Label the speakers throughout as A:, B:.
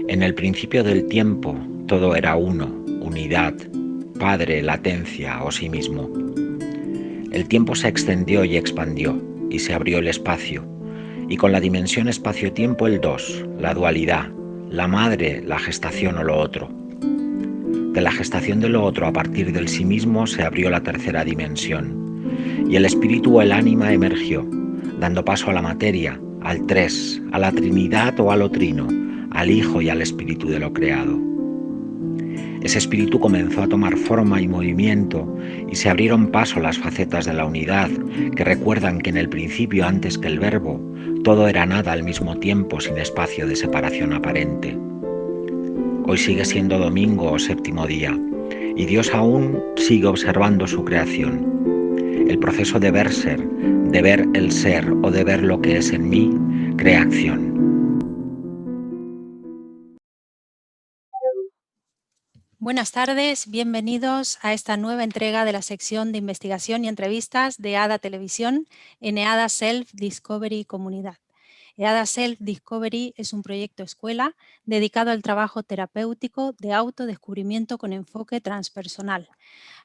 A: En el principio del tiempo todo era uno, unidad, Padre, latencia o sí mismo. El tiempo se extendió y expandió, y se abrió el espacio, y con la dimensión espacio-tiempo el dos, la dualidad, la madre, la gestación o lo otro. De la gestación de lo otro a partir del sí mismo se abrió la tercera dimensión, y el espíritu o el ánima emergió, dando paso a la materia, al tres, a la trinidad o a lo trino, al Hijo y al Espíritu de lo creado. Ese espíritu comenzó a tomar forma y movimiento y se abrieron paso las facetas de la unidad que recuerdan que en el principio, antes que el verbo, todo era nada al mismo tiempo sin espacio de separación aparente. Hoy sigue siendo domingo o séptimo día y Dios aún sigue observando su creación. El proceso de ver ser, de ver el ser o de ver lo que es en mí, crea acción.
B: Buenas tardes, bienvenidos a esta nueva entrega de la sección de investigación y entrevistas de EADA Televisión en EADA Self Discovery Comunidad. EADA Self Discovery es un proyecto escuela dedicado al trabajo terapéutico de autodescubrimiento con enfoque transpersonal.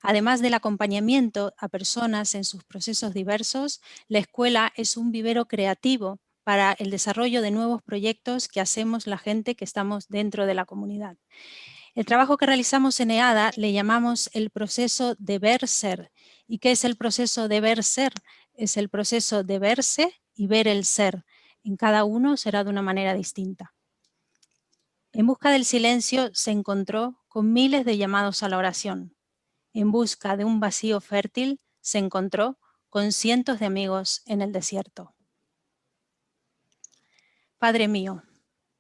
B: Además del acompañamiento a personas en sus procesos diversos, la escuela es un vivero creativo para el desarrollo de nuevos proyectos que hacemos la gente que estamos dentro de la comunidad. El trabajo que realizamos en EADA le llamamos el proceso de ver ser. ¿Y qué es el proceso de ver ser? Es el proceso de verse y ver el ser. En cada uno será de una manera distinta. En busca del silencio se encontró con miles de llamados a la oración. En busca de un vacío fértil se encontró con cientos de amigos en el desierto. Padre mío,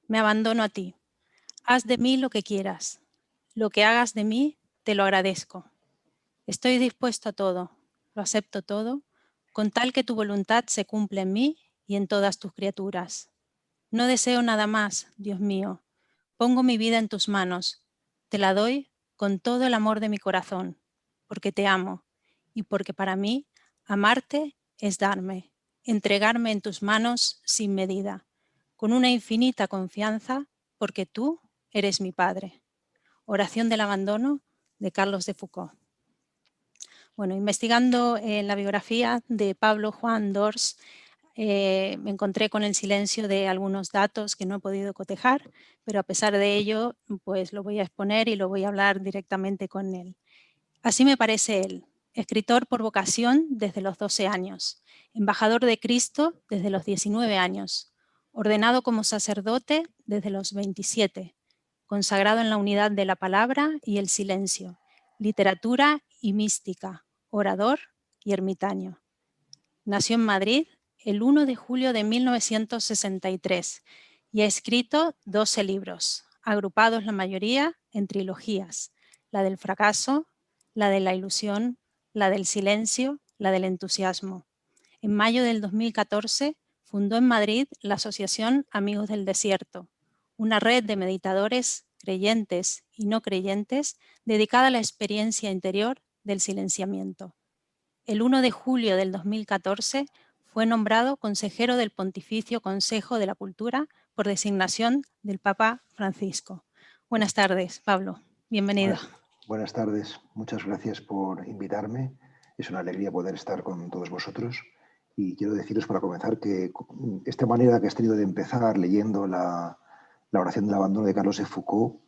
B: me abandono a ti. Haz de mí lo que quieras. Lo que hagas de mí, te lo agradezco. Estoy dispuesto a todo, lo acepto todo, con tal que tu voluntad se cumpla en mí y en todas tus criaturas. No deseo nada más, Dios mío. Pongo mi vida en tus manos. Te la doy con todo el amor de mi corazón, porque te amo y porque para mí amarte es darme, entregarme en tus manos sin medida, con una infinita confianza, porque tú eres mi Padre. Oración del abandono de Carlos de Foucault. Bueno, investigando en la biografía de Pablo Juan Dors, me encontré con el silencio de algunos datos que no he podido cotejar, pero a pesar de ello, pues lo voy a exponer y lo voy a hablar directamente con él. Así me parece él, escritor por vocación desde los 12 años, embajador de Cristo desde los 19 años, ordenado como sacerdote desde los 27, consagrado en la unidad de la palabra y el silencio, literatura y mística, orador y ermitaño. Nació en Madrid el 1 de julio de 1963 y ha escrito 12 libros, agrupados la mayoría en trilogías, la del fracaso, la de la ilusión, la del silencio, la del entusiasmo. En mayo del 2014 fundó en Madrid la Asociación Amigos del Desierto, una red de meditadores creyentes y no creyentes dedicada a la experiencia interior del silenciamiento. El 1 de julio del 2014 fue nombrado consejero del Pontificio Consejo de la Cultura por designación del Papa Francisco. Buenas tardes, Pablo. Bienvenido.
C: Buenas tardes. Muchas gracias por invitarme. Es una alegría poder estar con todos vosotros. Y quiero deciros para comenzar que esta manera que has tenido de empezar leyendo la oración del abandono de Carlos de Foucault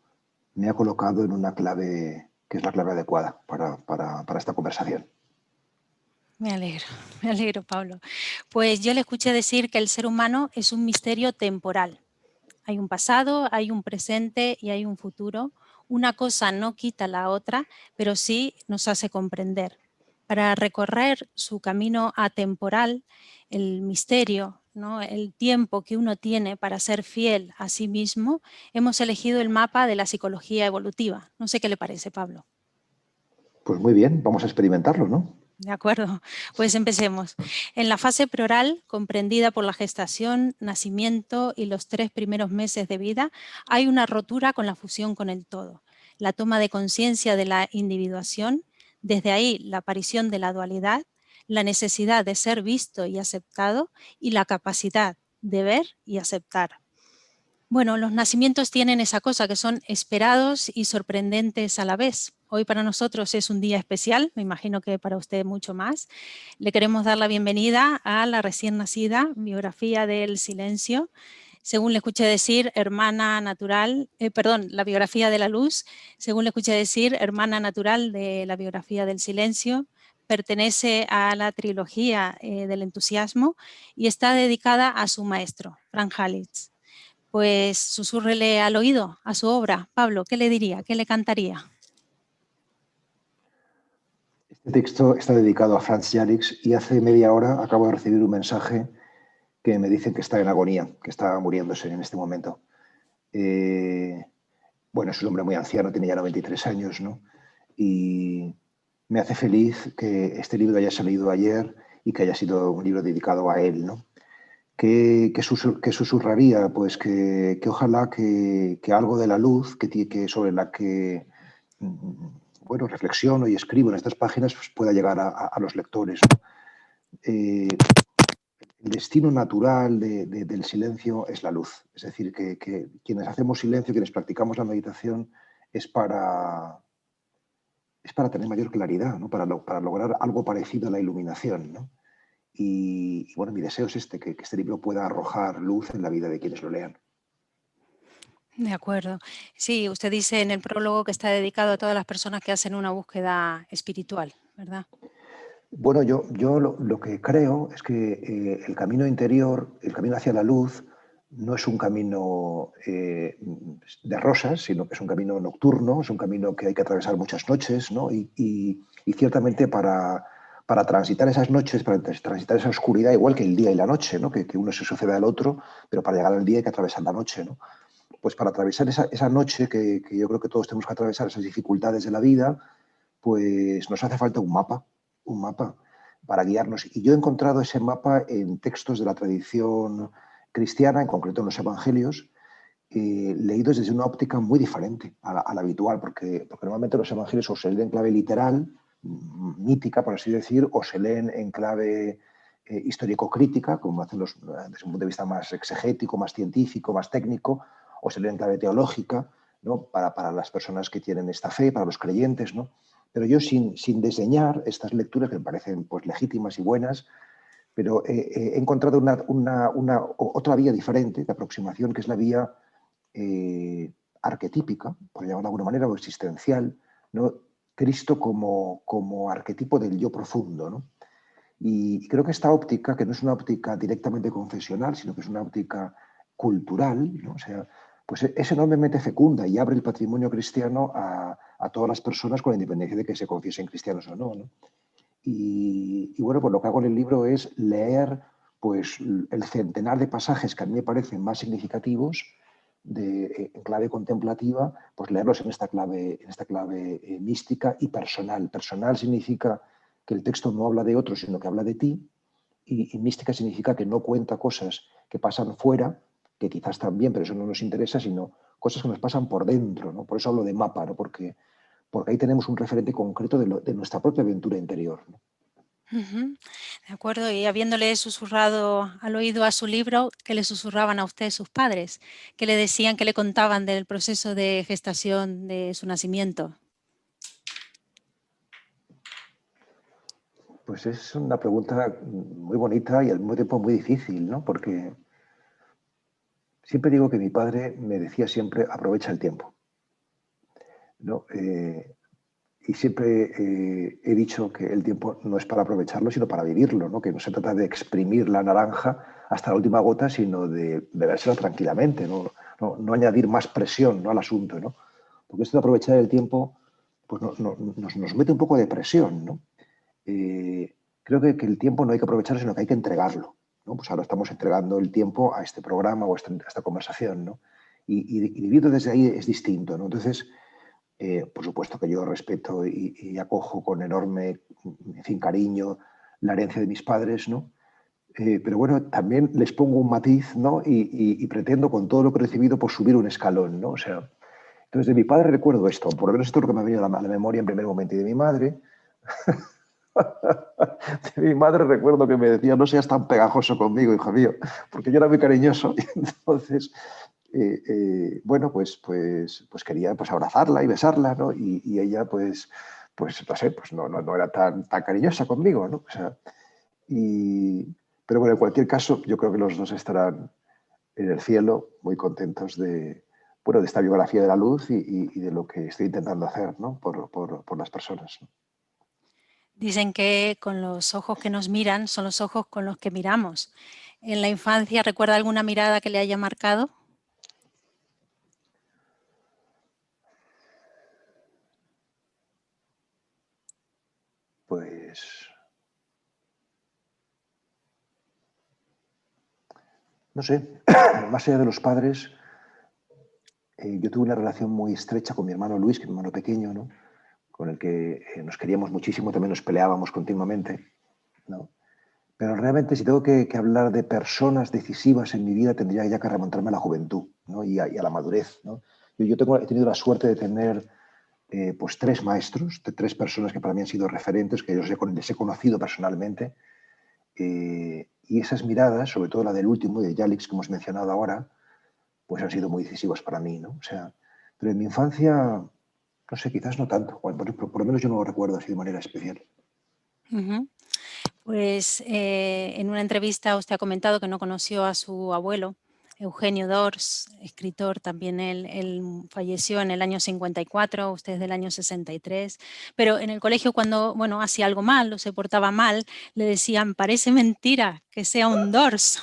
C: me ha colocado en una clave que es la clave adecuada para esta conversación.
B: Me alegro, Pablo. Pues yo le escuché decir que el ser humano es un misterio temporal. Hay un pasado, hay un presente y hay un futuro. Una cosa no quita la otra, pero sí nos hace comprender. Para recorrer su camino atemporal, el misterio, ¿no?, el tiempo que uno tiene para ser fiel a sí mismo, hemos elegido el mapa de la psicología evolutiva. No sé qué le parece, Pablo.
C: Pues muy bien, vamos a experimentarlo, ¿no?
B: De acuerdo, pues empecemos. En la fase preoral, comprendida por la gestación, nacimiento y los 3 primeros meses de vida, hay una rotura con la fusión con el todo, la toma de conciencia de la individuación, desde ahí la aparición de la dualidad, la necesidad de ser visto y aceptado y la capacidad de ver y aceptar. Bueno, los nacimientos tienen esa cosa, que son esperados y sorprendentes a la vez. Hoy para nosotros es un día especial, me imagino que para usted mucho más. Le queremos dar la bienvenida a la recién nacida biografía del silencio. Según le escuché decir, hermana natural, la biografía de la luz, según le escuché decir, hermana natural de la biografía del silencio, pertenece a la trilogía del entusiasmo y está dedicada a su maestro, Frank Halitz. Pues susúrrele al oído a su obra. Pablo, ¿qué le diría? ¿Qué le cantaría?
C: Este texto está dedicado a Franz Jalisch y hace media hora acabo de recibir un mensaje que me dicen que está en agonía, que está muriéndose en este momento. Bueno, es un hombre muy anciano, tiene ya 93 años, ¿no? Y me hace feliz que este libro haya salido ayer y que haya sido un libro dedicado a él, ¿no? ¿Qué susurraría? Pues que ojalá que algo de la luz sobre la que bueno, reflexiono y escribo en estas páginas pues pueda llegar a los lectores, ¿no? El destino natural del silencio es la luz. Es decir, que quienes hacemos silencio, quienes practicamos la meditación, es para tener mayor claridad, ¿no? Para lograr algo parecido a la iluminación, ¿no? Y bueno, mi deseo es que este libro pueda arrojar luz en la vida de quienes lo lean.
B: De acuerdo. Sí, usted dice en el prólogo que está dedicado a todas las personas que hacen una búsqueda espiritual, ¿verdad?
C: Bueno, yo lo que creo es que el camino interior, el camino hacia la luz, no es un camino de rosas, sino que es un camino nocturno, es un camino que hay que atravesar muchas noches, ¿no? Y ciertamente para transitar esas noches, para transitar esa oscuridad, igual que el día y la noche, ¿no? Que uno se sucede al otro, pero para llegar al día hay que atravesar la noche, ¿no? Pues para atravesar esa noche que yo creo que todos tenemos que atravesar, esas dificultades de la vida, pues nos hace falta un mapa para guiarnos. Y yo he encontrado ese mapa en textos de la tradición cristiana, en concreto en los evangelios, leídos desde una óptica muy diferente a la habitual, porque normalmente los evangelios o se leen en clave literal, mítica, por así decir, o se leen en clave histórico-crítica, como hacen desde un punto de vista más exegético, más científico, más técnico, o se leen en clave teológica, ¿no? Para las personas que tienen esta fe, para los creyentes, ¿no? Pero yo sin desdeñar estas lecturas que me parecen pues, legítimas y buenas, pero he encontrado otra vía diferente de aproximación, que es la vía arquetípica, por llamarlo de alguna manera, o existencial, ¿no? Cristo como arquetipo del yo profundo, ¿no? Y creo que esta óptica, que no es una óptica directamente confesional, sino que es una óptica cultural, ¿no? O sea, pues es enormemente fecunda y abre el patrimonio cristiano a todas las personas con independencia de que se confiesen cristianos o no, ¿no? Y bueno, pues lo que hago en el libro es leer pues, el centenar de pasajes que a mí me parecen más significativos en clave contemplativa, pues leerlos en esta clave mística y personal. Personal significa que el texto no habla de otro, sino que habla de ti, y mística significa que no cuenta cosas que pasan fuera, que quizás también, pero eso no nos interesa, sino cosas que nos pasan por dentro, ¿no? Por eso hablo de mapa, ¿no? Porque ahí tenemos un referente concreto de nuestra propia aventura interior, ¿no?
B: Ujú. De acuerdo. Y habiéndole susurrado al oído a su libro, ¿qué le susurraban a usted sus padres? ¿Qué le decían, qué le contaban del proceso de gestación de su nacimiento?
C: Pues es una pregunta muy bonita y al mismo tiempo muy difícil, ¿no? Porque siempre digo que mi padre me decía siempre, aprovecha el tiempo, ¿no? Y siempre he dicho que el tiempo no es para aprovecharlo, sino para vivirlo, ¿no? Que no se trata de exprimir la naranja hasta la última gota, sino de bebérsela tranquilamente, no añadir más presión, ¿no? Al asunto, ¿no? Porque esto de aprovechar el tiempo pues nos mete un poco de presión, ¿no? Creo que el tiempo no hay que aprovecharlo, sino que hay que entregarlo, ¿no? Pues ahora estamos entregando el tiempo a este programa o a esta conversación, ¿no? Y vivirlo desde ahí es distinto, ¿no? Entonces, por supuesto que yo respeto y acojo con enorme, en fin, cariño la herencia de mis padres, ¿no? Pero bueno, también les pongo un matiz, ¿no? Y pretendo con todo lo que he recibido pues subir un escalón, ¿no? O sea, entonces de mi padre recuerdo esto, por lo menos esto es lo que me ha venido a la memoria en primer momento, y de mi madre, de mi madre recuerdo que me decía, no seas tan pegajoso conmigo, hijo mío, porque yo era muy cariñoso, y entonces bueno, pues quería pues abrazarla y besarla, ¿no? Y ella, pues no sé, pues no era tan cariñosa conmigo, ¿no? O sea, pero bueno, en cualquier caso, yo creo que los dos estarán en el cielo muy contentos de, bueno, de esta biografía de la luz y de lo que estoy intentando hacer, ¿no? Por las personas, ¿no?
B: Dicen que con los ojos que nos miran son los ojos con los que miramos. ¿En la infancia recuerda alguna mirada que le haya marcado?
C: Pues, no sé, más allá de los padres, yo tuve una relación muy estrecha con mi hermano Luis, que es mi hermano pequeño, ¿no? Con el que nos queríamos muchísimo, también nos peleábamos continuamente, ¿no? Pero realmente si tengo que hablar de personas decisivas en mi vida, tendría ya que remontarme a la juventud, ¿no? y a la madurez, ¿no? He tenido la suerte de tener pues tres maestros, de tres personas que para mí han sido referentes, que yo les he conocido personalmente, y esas miradas, sobre todo la del último, de Yalix, que hemos mencionado ahora, pues han sido muy decisivas para mí, ¿no? O sea, pero en mi infancia, no sé, quizás no tanto, por lo menos yo no lo recuerdo así de manera especial.
B: Ujú. Pues en una entrevista usted ha comentado que no conoció a su abuelo, Eugenio Dors, escritor también. Él falleció en el año 54, usted es del año 63, pero en el colegio cuando, bueno, hacía algo mal o se portaba mal, le decían, parece mentira que sea un Dors.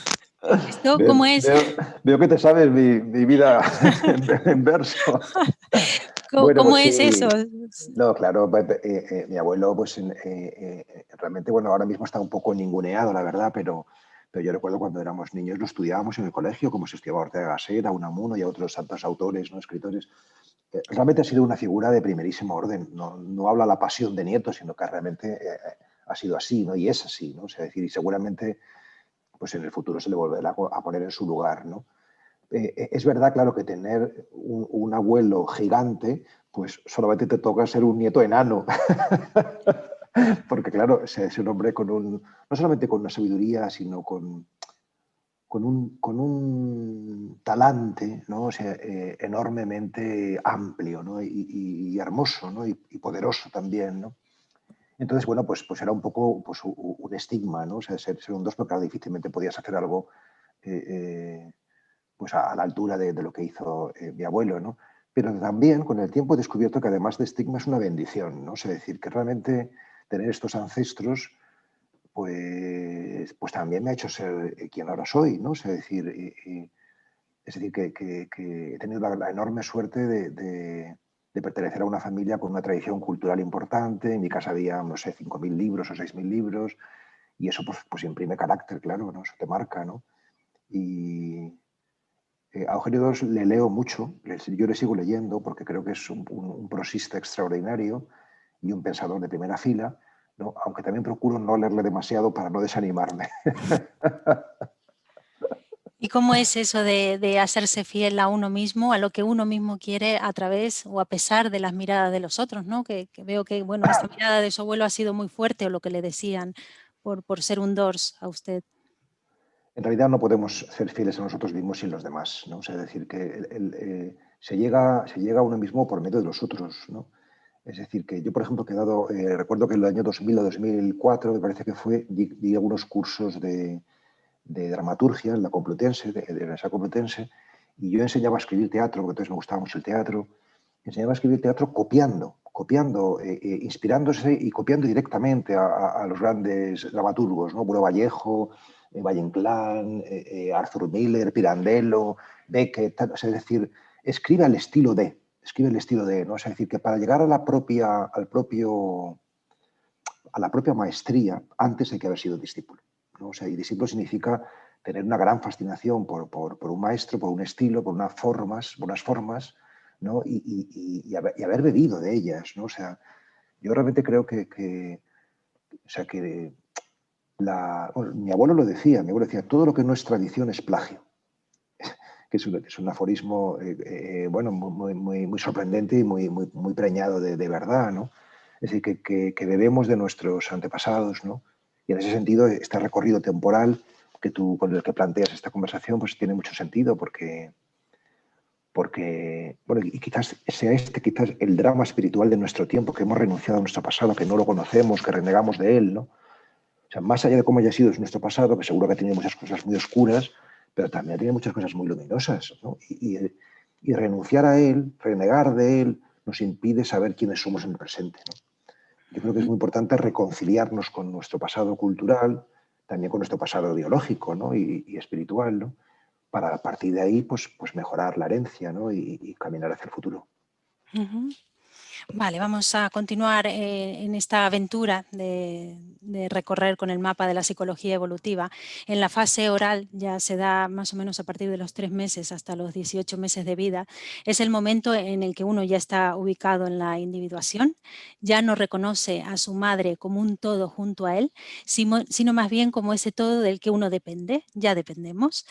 B: ¿Esto
C: Veo,
B: cómo es?
C: veo- veo que te sabes mi vida en verso. Bueno,
B: ¿Cómo
C: pues
B: es eso?
C: sí. No, claro, mi abuelo, pues realmente, bueno, ahora mismo está un poco ninguneado, la verdad, pero yo recuerdo cuando éramos niños lo estudiábamos en el colegio, como se estudiaba Ortega y Gasset, a Unamuno y a otros tantos autores, ¿no? Escritores. Realmente ha sido una figura de primerísimo orden. No habla la pasión de Nieto, sino que realmente ha sido así, ¿no? Y es así, ¿no? O sea, decir, y seguramente pues en el futuro se le volverá a poner en su lugar, ¿no? Es verdad, claro, que tener un abuelo gigante, pues solamente te toca ser un nieto enano. Porque, claro, es un hombre no solamente con una sabiduría, sino con un talante, ¿no? O sea, enormemente amplio, ¿no? Y hermoso, ¿no? Y poderoso también, ¿no? Entonces, bueno, pues era un poco pues, un estigma, ¿no? O sea, ser un dos, porque claro, difícilmente podías hacer algo eh, eh, pues a la altura de lo que hizo mi abuelo, ¿no? Pero también con el tiempo he descubierto que además de estigma es una bendición, ¿no? O sea, decir que realmente tener estos ancestros, pues también me ha hecho ser quien ahora soy, ¿no? O sea, es decir que he tenido la enorme suerte de pertenecer a una familia con una tradición cultural importante. En mi casa había, no sé, 5.000 libros o 6.000 libros, y eso pues imprime carácter, claro, ¿no? Eso te marca, ¿no? Y, a Eugenio II le leo mucho, yo le sigo leyendo porque creo que es un prosista extraordinario y un pensador de primera fila, ¿no? Aunque también procuro no leerle demasiado para no desanimarme.
B: ¿Y cómo es eso de hacerse fiel a uno mismo, a lo que uno mismo quiere a través o a pesar de las miradas de los otros, ¿no? Que veo que, bueno, esta mirada de su abuelo ha sido muy fuerte, o lo que le decían por ser un Dors a usted.
C: En realidad no podemos ser fieles a nosotros mismos sin los demás, ¿no? O sea, es decir, que se llega a uno mismo por medio de los otros, ¿no? Es decir, que yo, por ejemplo, recuerdo que en el año 2000 o 2004, me parece que fue, di algunos cursos de dramaturgia en la Complutense, de la Universidad Complutense, y yo enseñaba a escribir teatro, porque entonces me gustaba mucho el teatro. Enseñaba a escribir teatro copiando, inspirándose y copiando directamente a los grandes dramaturgos, ¿no? Bueno Vallejo, Valle Inclán, Arthur Miller, Pirandello, Beckett, o sea, es decir, escribe el estilo de, ¿no? O sea, es decir, que para llegar a la propia maestría, antes hay que haber sido discípulo, ¿no? O sea, y discípulo significa tener una gran fascinación por un maestro, por un estilo, por unas formas, ¿no? Y haber bebido de ellas, ¿no? O sea, yo realmente creo o sea, que bueno, mi abuelo decía, todo lo que no es tradición es plagio, que es un aforismo, bueno, muy sorprendente y muy preñado de verdad, ¿no? Es decir, que bebemos de nuestros antepasados, ¿no? Y en ese sentido, este recorrido temporal con el que planteas esta conversación, pues tiene mucho sentido, porque porque, bueno, y quizás sea quizás el drama espiritual de nuestro tiempo, que hemos renunciado a nuestro pasado, que no lo conocemos, que renegamos de él, ¿no? O sea, más allá de cómo haya sido nuestro pasado, que seguro que ha tenido muchas cosas muy oscuras, pero también tiene muchas cosas muy luminosas, ¿no? Y renunciar a él, renegar de él, nos impide saber quiénes somos en el presente, ¿no? Yo creo que es muy importante reconciliarnos con nuestro pasado cultural, también con nuestro pasado biológico, ¿no? y espiritual, ¿no? Para a partir de ahí pues mejorar la herencia, ¿no? y caminar hacia el futuro.
B: Ujú. Vale, vamos a continuar en esta aventura de recorrer con el mapa de la psicología evolutiva. En la fase oral ya se da más o menos a partir de los 3 meses hasta los 18 meses de vida. Es el momento en el que uno ya está ubicado en la individuación, ya no reconoce a su madre como un todo junto a él, sino más bien como ese todo del que uno depende, ya dependemos.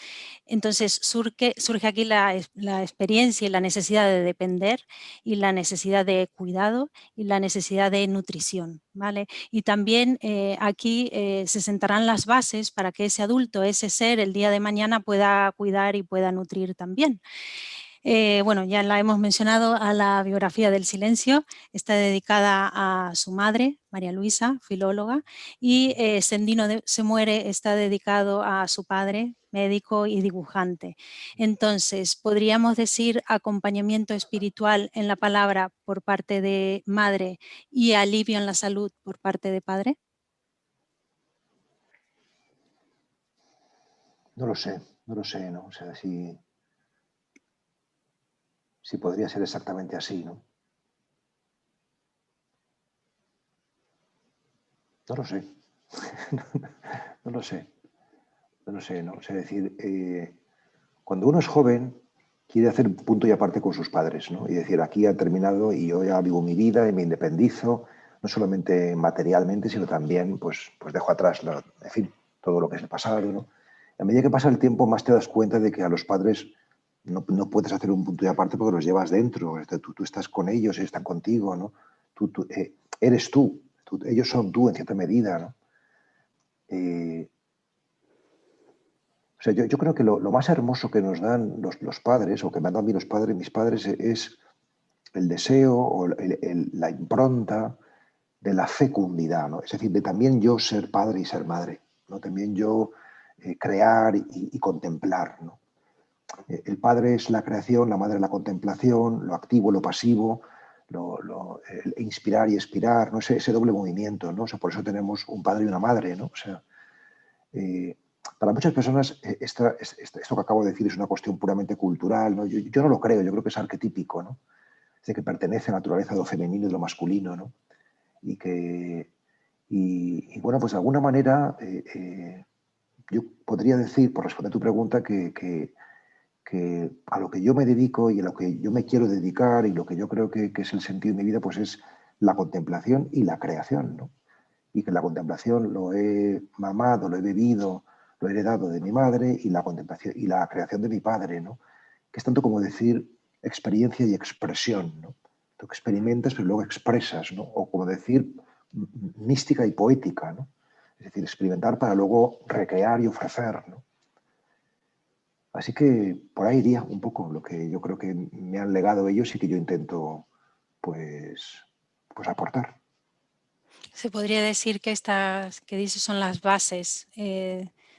B: Entonces surge aquí la experiencia y la necesidad de depender y la necesidad de cuidado y la necesidad de nutrición, ¿vale? Y también aquí se sentarán las bases para que ese adulto, ese ser, el día de mañana pueda cuidar y pueda nutrir también. Bueno, ya la hemos mencionado, a la biografía del silencio, está dedicada a su madre, María Luisa, filóloga, y Sendino se muere, está dedicado a su padre, médico y dibujante. Entonces, ¿podríamos decir acompañamiento espiritual en la palabra por parte de madre y alivio en la salud por parte de padre?
C: No lo sé, no lo sé, ¿no? O sea, si podría ser exactamente así, ¿no? No lo sé. No lo sé. No lo sé, ¿no? O sea, decir, cuando uno es joven, quiere hacer un punto y aparte con sus padres, ¿no? Y decir, aquí ha terminado y yo ya vivo mi vida y me independizo, no solamente materialmente, sino también, pues dejo atrás, en fin, todo lo que es el pasado, ¿no? A medida que pasa el tiempo, más te das cuenta de que a los padres no puedes hacer un punto y aparte porque los llevas dentro. Tú estás con ellos, ellos están contigo, ¿no? Eres ellos son tú en cierta medida, ¿no? Eh, O sea, yo creo que lo más hermoso que nos dan los padres, o que me han dado a mí mis padres, es el deseo o la impronta de la fecundidad, ¿no? Es decir, de también yo ser padre y ser madre, ¿no? También yo crear y contemplar, ¿no? El padre es la creación, la madre es la contemplación, lo activo, lo pasivo, el inspirar y expirar, ¿no? Ese doble movimiento, ¿no? O sea, por eso tenemos un padre y una madre, ¿no? O sea, eh, para muchas personas esto que acabo de decir es una cuestión puramente cultural, ¿no? Yo no lo creo, yo creo que es arquetípico, ¿no? Es de que pertenece a la naturaleza de lo femenino y de lo masculino, ¿no? Y bueno, pues de alguna manera yo podría decir, por responder a tu pregunta, que a lo que yo me dedico y a lo que yo me quiero dedicar y lo que yo creo que es el sentido de mi vida, pues es la contemplación y la creación, ¿no? Y que la contemplación lo he mamado, lo he bebido, lo he heredado de mi madre y la contemplación y la creación de mi padre, ¿no? Que es tanto como decir experiencia y expresión, ¿no? Tú experimentas pero luego expresas, ¿no? O como decir mística y poética, ¿no? Es decir, experimentar para luego recrear y ofrecer, ¿no? Así que por ahí iría un poco lo que yo creo que me han legado ellos y que yo intento, pues, pues aportar.
B: Se podría decir que estas que dices son las bases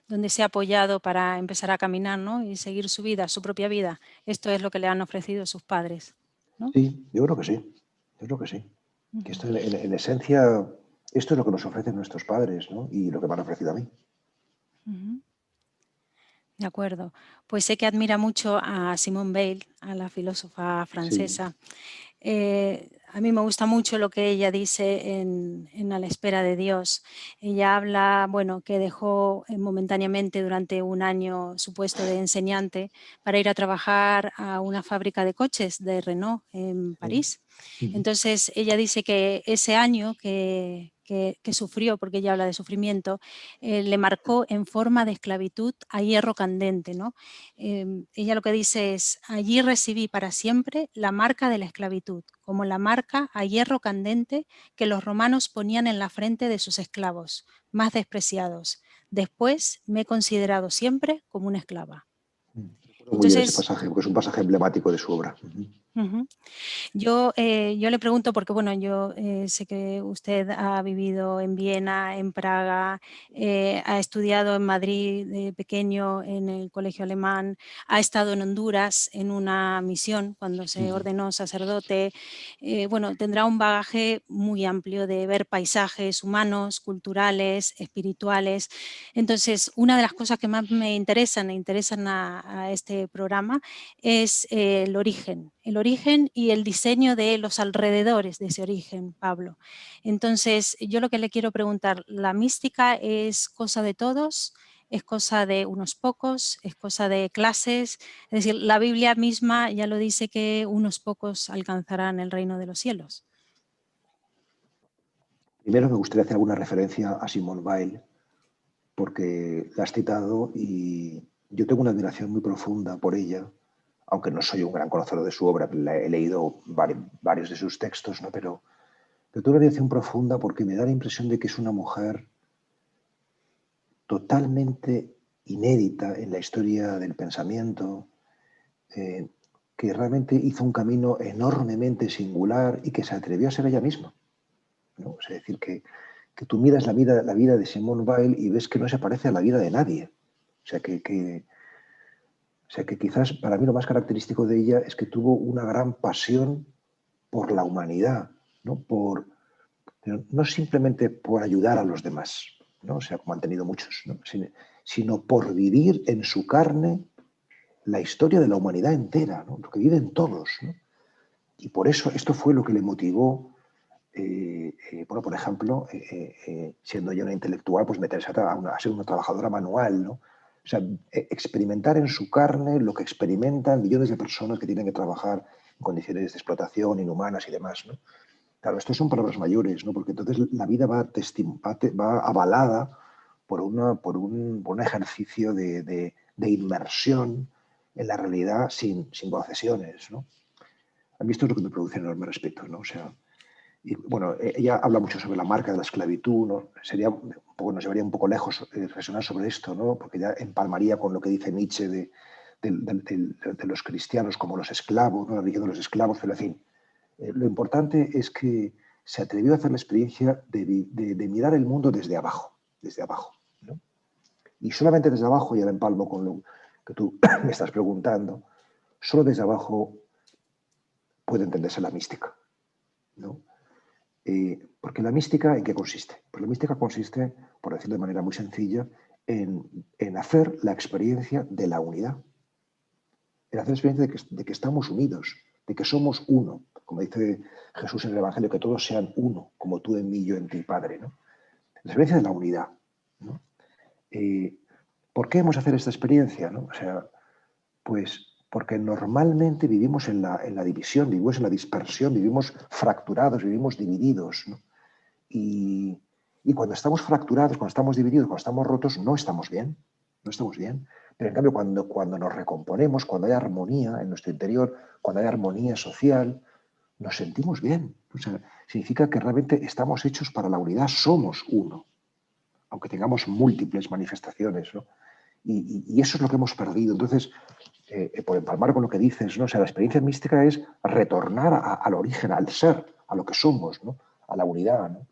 B: donde se ha apoyado para empezar a caminar, ¿no? Y seguir su vida, su propia vida. Esto es lo que le han ofrecido sus padres, ¿no?
C: Sí, yo creo que sí. Yo creo que sí. Que
B: Ujú,
C: esto en esencia, esto es lo que nos ofrecen nuestros padres, ¿no? Y lo que me han ofrecido a mí.
B: ujú. De acuerdo. Pues sé que admira mucho a Simone Weil, a la filósofa
C: Sí.
B: francesa. A mí me gusta mucho lo que ella dice en A la espera de Dios. Ella habla, bueno, que dejó momentáneamente durante un año su puesto de enseñante para ir a trabajar a una fábrica de coches de Renault en
C: Sí.
B: París.
C: Ujú.
B: Entonces, ella dice que ese año que sufrió, porque ella habla de sufrimiento, le marcó en forma de esclavitud a hierro candente, ¿no? Ella lo que dice es, allí recibí para siempre la marca de la esclavitud, como la marca a hierro candente que los romanos ponían en la frente de sus esclavos, más despreciados. Después me he considerado siempre como una esclava.
C: Recuerdo muy bien ese
B: Entonces,
C: pasaje, porque es un pasaje emblemático de su obra.
B: ujú. Yo le pregunto porque, bueno, yo sé que usted ha vivido en Viena, en Praga, ha estudiado en Madrid de pequeño en el colegio alemán, ha estado en Honduras en una misión cuando se ordenó sacerdote. Bueno, tendrá un bagaje muy amplio de ver paisajes humanos, culturales, espirituales. Entonces, una de las cosas que más me interesan a este programa es el origen y el diseño de los alrededores de ese origen, Pablo. Entonces, yo lo que le quiero preguntar, ¿la mística es cosa de todos? ¿Es cosa de unos pocos? ¿Es cosa de clases? Es decir, la Biblia misma ya lo dice que unos pocos alcanzarán el reino de los cielos.
C: Primero me gustaría hacer alguna referencia a Simone Weil, porque la has citado y yo tengo una admiración muy profunda por ella, aunque no soy un gran conocedor de su obra, he leído varios de sus textos, ¿no? Pero tengo una admiración profunda porque me da la impresión de que es una mujer totalmente inédita en la historia del pensamiento, que realmente hizo un camino enormemente singular y que se atrevió a ser ella misma, ¿no? Es decir, que tú miras la vida de Simone Weil y ves que no se parece a la vida de nadie. O sea, que quizás para mí lo más característico de ella es que tuvo una gran pasión por la humanidad, ¿no? Pero no simplemente por ayudar a los demás, ¿no? O sea, como han tenido muchos, ¿no? Sino por vivir en su carne la historia de la humanidad entera, ¿no? Lo que viven todos, ¿no? Y por eso esto fue lo que le motivó, bueno, por ejemplo, siendo yo una intelectual, pues meterse a ser una trabajadora manual, ¿no? O sea, experimentar en su carne lo que experimentan millones de personas que tienen que trabajar en condiciones de explotación inhumanas y demás, ¿no? Claro, estos son palabras mayores, ¿no? Porque entonces la vida va avalada por un ejercicio de inmersión en la realidad sin concesiones, ¿no? A mí esto es lo que me produce enorme respeto, ¿no? O sea, y bueno, ella habla mucho sobre la marca de la esclavitud, ¿no? Nos llevaría un poco lejos reflexionar sobre esto, ¿no? Porque ya empalmaría con lo que dice Nietzsche de los cristianos como los esclavos, ¿no? La religión de los esclavos, pero en fin. Lo importante es que se atrevió a hacer la experiencia de mirar el mundo desde abajo, ¿no? Y solamente desde abajo, y ahora empalmo con lo que tú me estás preguntando, solo desde abajo puede entenderse la mística, ¿no? Porque la mística, ¿en qué consiste? Pues la mística consiste, por decirlo de manera muy sencilla, en hacer la experiencia de la unidad, en hacer la experiencia de que estamos unidos, de que somos uno, como dice Jesús en el Evangelio, que todos sean uno, como tú en mí, yo en ti, Padre, ¿no? La experiencia de la unidad, ¿no? ¿Por qué hemos de hacer esta experiencia, ¿no? O sea, pues porque normalmente vivimos en la división, vivimos en la dispersión, vivimos fracturados, vivimos divididos, ¿no? Y cuando estamos fracturados, cuando estamos divididos, cuando estamos rotos, no estamos bien, no estamos bien. Pero en cambio, cuando nos recomponemos, cuando hay armonía en nuestro interior, cuando hay armonía social, nos sentimos bien. O sea, significa que realmente estamos hechos para la unidad, somos uno, aunque tengamos múltiples manifestaciones, ¿no? Y eso es lo que hemos perdido. Entonces, por empalmar con lo que dices, ¿no? O sea, la experiencia mística es retornar al origen, al ser, a lo que somos, ¿no? A la unidad, ¿no?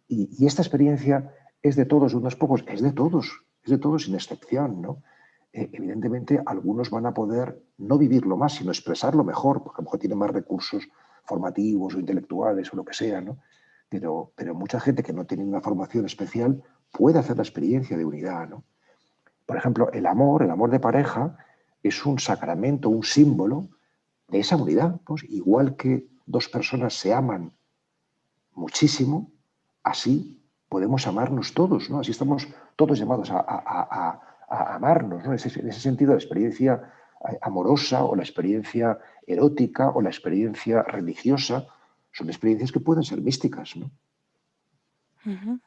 C: Y esta experiencia es de todos, de unos pocos, es de todos sin excepción, ¿no? Evidentemente, algunos van a poder no vivirlo más, sino expresarlo mejor, porque a lo mejor tienen más recursos formativos o intelectuales o lo que sea, ¿no? Pero mucha gente que no tiene una formación especial puede hacer la experiencia de unidad, ¿no? Por ejemplo, el amor de pareja es un sacramento, un símbolo de esa unidad, ¿no? Igual que dos personas se aman muchísimo, así podemos amarnos todos, ¿no? Así estamos todos llamados a amarnos, ¿no? En ese sentido, la experiencia amorosa o la experiencia erótica o la experiencia religiosa son experiencias que pueden ser místicas, ¿no?
B: Ujú.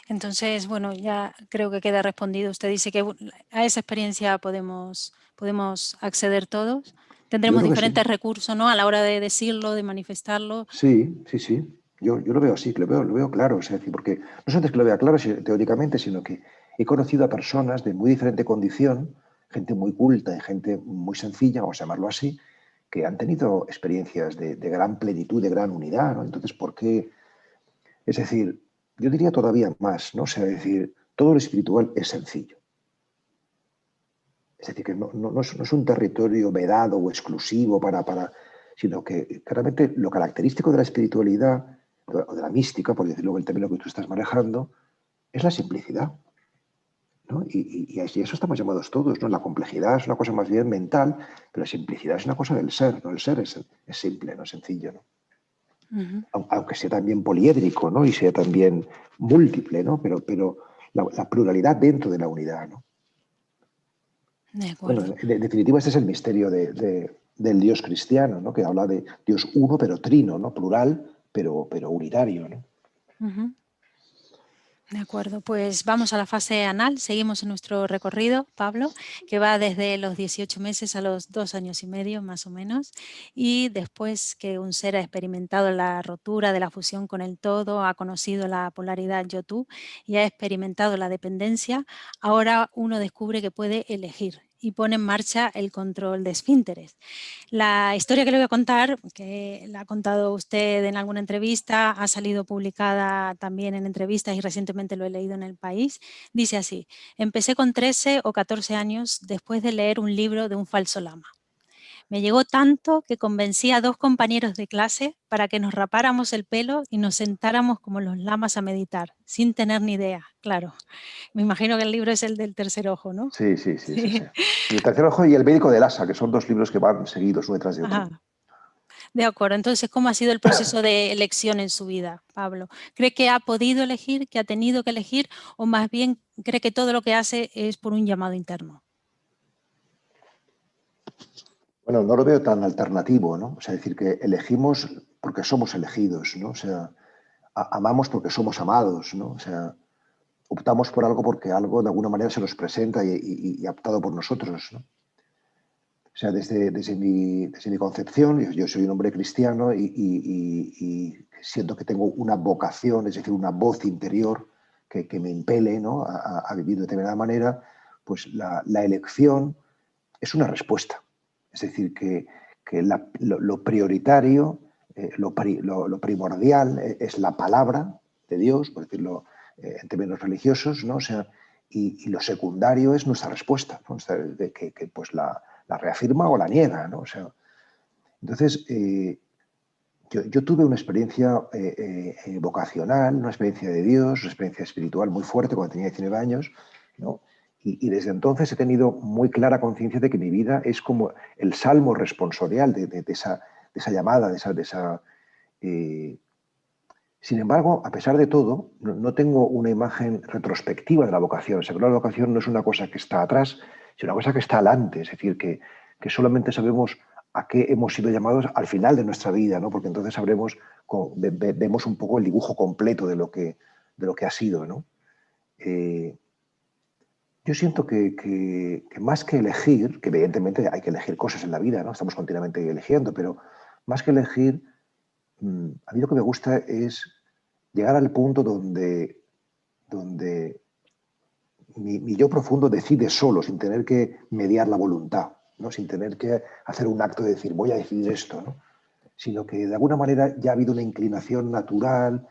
B: Entonces, bueno, ya creo que queda respondido. Usted dice que a esa experiencia podemos acceder todos.
C: Yo
B: Tendremos
C: creo que sí.
B: diferentes recursos, ¿no? A la hora de decirlo, de manifestarlo.
C: Sí, sí, sí. Yo lo veo así, lo veo claro. Es decir, porque no solamente es que lo vea claro teóricamente, sino que he conocido a personas de muy diferente condición gente muy culta y gente muy sencilla, vamos a llamarlo así, que han tenido experiencias de gran plenitud, de gran unidad, ¿no? Entonces, ¿por qué? Es decir, yo diría todavía más, ¿no? O sea, decir, todo lo espiritual es sencillo. Es decir, que no es un territorio vedado o exclusivo sino que claramente lo característico de la espiritualidad o de la mística, por decirlo el término que tú estás manejando, es la simplicidad, ¿no? Y a eso estamos llamados todos, ¿no? La complejidad es una cosa más bien mental, pero la simplicidad es una cosa del ser, ¿no? El ser es simple, ¿no? Sencillo, ¿no?
B: Ujú.
C: Aunque sea también poliédrico, ¿no? Y sea también múltiple, ¿no? Pero la pluralidad dentro de la unidad, ¿no?
B: De
C: Bueno,
B: acuerdo.
C: en definitiva, este es el misterio del Dios cristiano, ¿no? Que habla de Dios uno, pero trino, ¿no? Plural, pero unitario, ¿no?
B: Ujú. De acuerdo, pues vamos a la fase anal. Seguimos en nuestro recorrido, Pablo, que va desde los 18 meses a los 2 años y medio, más o menos. Y después que un ser ha experimentado la rotura de la fusión con el todo, ha conocido la polaridad yo-tú y ha experimentado la dependencia, ahora uno descubre que puede elegir y pone en marcha el control de esfínteres. La historia que le voy a contar, que la ha contado usted en alguna entrevista, ha salido publicada también en entrevistas y recientemente lo he leído en El País, dice así: empecé con 13 o 14 años después de leer un libro de un falso lama. Me llegó tanto que convencí a 2 compañeros de clase para que nos rapáramos el pelo y nos sentáramos como los lamas a meditar, sin tener ni idea, claro. Me imagino que el libro es el del tercer ojo, ¿no?
C: Sí, sí, sí, sí, sí.
B: Sí.
C: El tercer ojo y el médico del Asa, que son dos libros que van seguidos uno detrás de otro.
B: Ajá. De acuerdo. Entonces, ¿cómo ha sido el proceso de elección en su vida, Pablo? ¿Cree que ha podido elegir, que ha tenido que elegir, o más bien cree que todo lo que hace es por un llamado interno?
C: Bueno, no lo veo tan alternativo, ¿no? O sea, decir que elegimos porque somos elegidos, ¿no? O sea, amamos porque somos amados, ¿no? O sea, optamos por algo porque algo de alguna manera se nos presenta y ha optado por nosotros, ¿no? O sea, desde mi concepción, yo soy un hombre cristiano y siento que tengo una vocación, es decir, una voz interior que me impele, ¿no? A vivir de determinada manera, pues la elección es una respuesta. Es decir, que lo prioritario, lo primordial es la palabra de Dios, por decirlo en términos religiosos, ¿no? O sea, y lo secundario es nuestra respuesta, ¿no? O sea, que pues la reafirma o la niega, ¿no? O sea, entonces, yo tuve una experiencia vocacional, una experiencia de Dios, una experiencia espiritual muy fuerte cuando tenía 19 años, ¿no? Y desde entonces he tenido muy clara conciencia de que mi vida es como el salmo responsorial de esa llamada, eh, sin embargo, a pesar de todo, no tengo una imagen retrospectiva de la vocación. O sea, que la vocación no es una cosa que está atrás, sino una cosa que está adelante. Es decir, que solamente sabemos a qué hemos sido llamados al final de nuestra vida, ¿no? Porque entonces sabremos, vemos un poco el dibujo completo de lo que ha sido, ¿no? Yo siento que más que elegir, que evidentemente hay que elegir cosas en la vida, ¿no? Estamos continuamente eligiendo, pero más que elegir, a mí lo que me gusta es llegar al punto donde mi yo profundo decide solo, sin tener que mediar la voluntad, ¿no? Sin tener que hacer un acto de decir, voy a decidir esto, ¿no? Sino que de alguna manera ya ha habido una inclinación natural,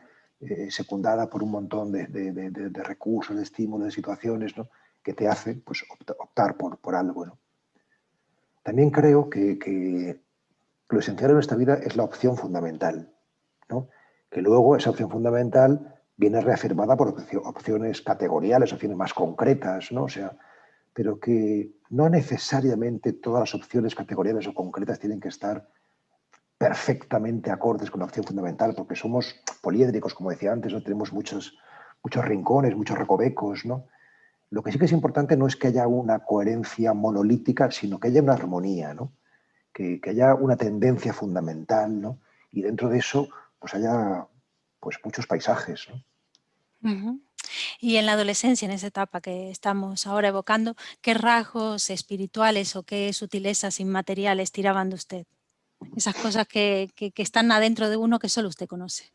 C: secundada por un montón de recursos, de estímulos, de situaciones, ¿no? Que te hace pues, optar por algo, ¿no? También creo que lo esencial en nuestra vida es la opción fundamental, ¿no? Que luego esa opción fundamental viene reafirmada por opciones categoriales, opciones más concretas, ¿no? O sea, pero que no necesariamente todas las opciones categoriales o concretas tienen que estar perfectamente acordes con la opción fundamental, porque somos poliédricos, como decía antes, ¿no? Tenemos muchos rincones, muchos recovecos, ¿no? Lo que sí que es importante no es que haya una coherencia monolítica, sino que haya una armonía, ¿no? Que haya una tendencia fundamental, ¿no? Y dentro de eso, pues haya pues muchos paisajes, ¿no?
B: Ujú. Y en la adolescencia, en esa etapa que estamos ahora evocando, ¿qué rasgos espirituales o qué sutilezas inmateriales tiraban de usted? Esas cosas que están adentro de uno que solo usted conoce.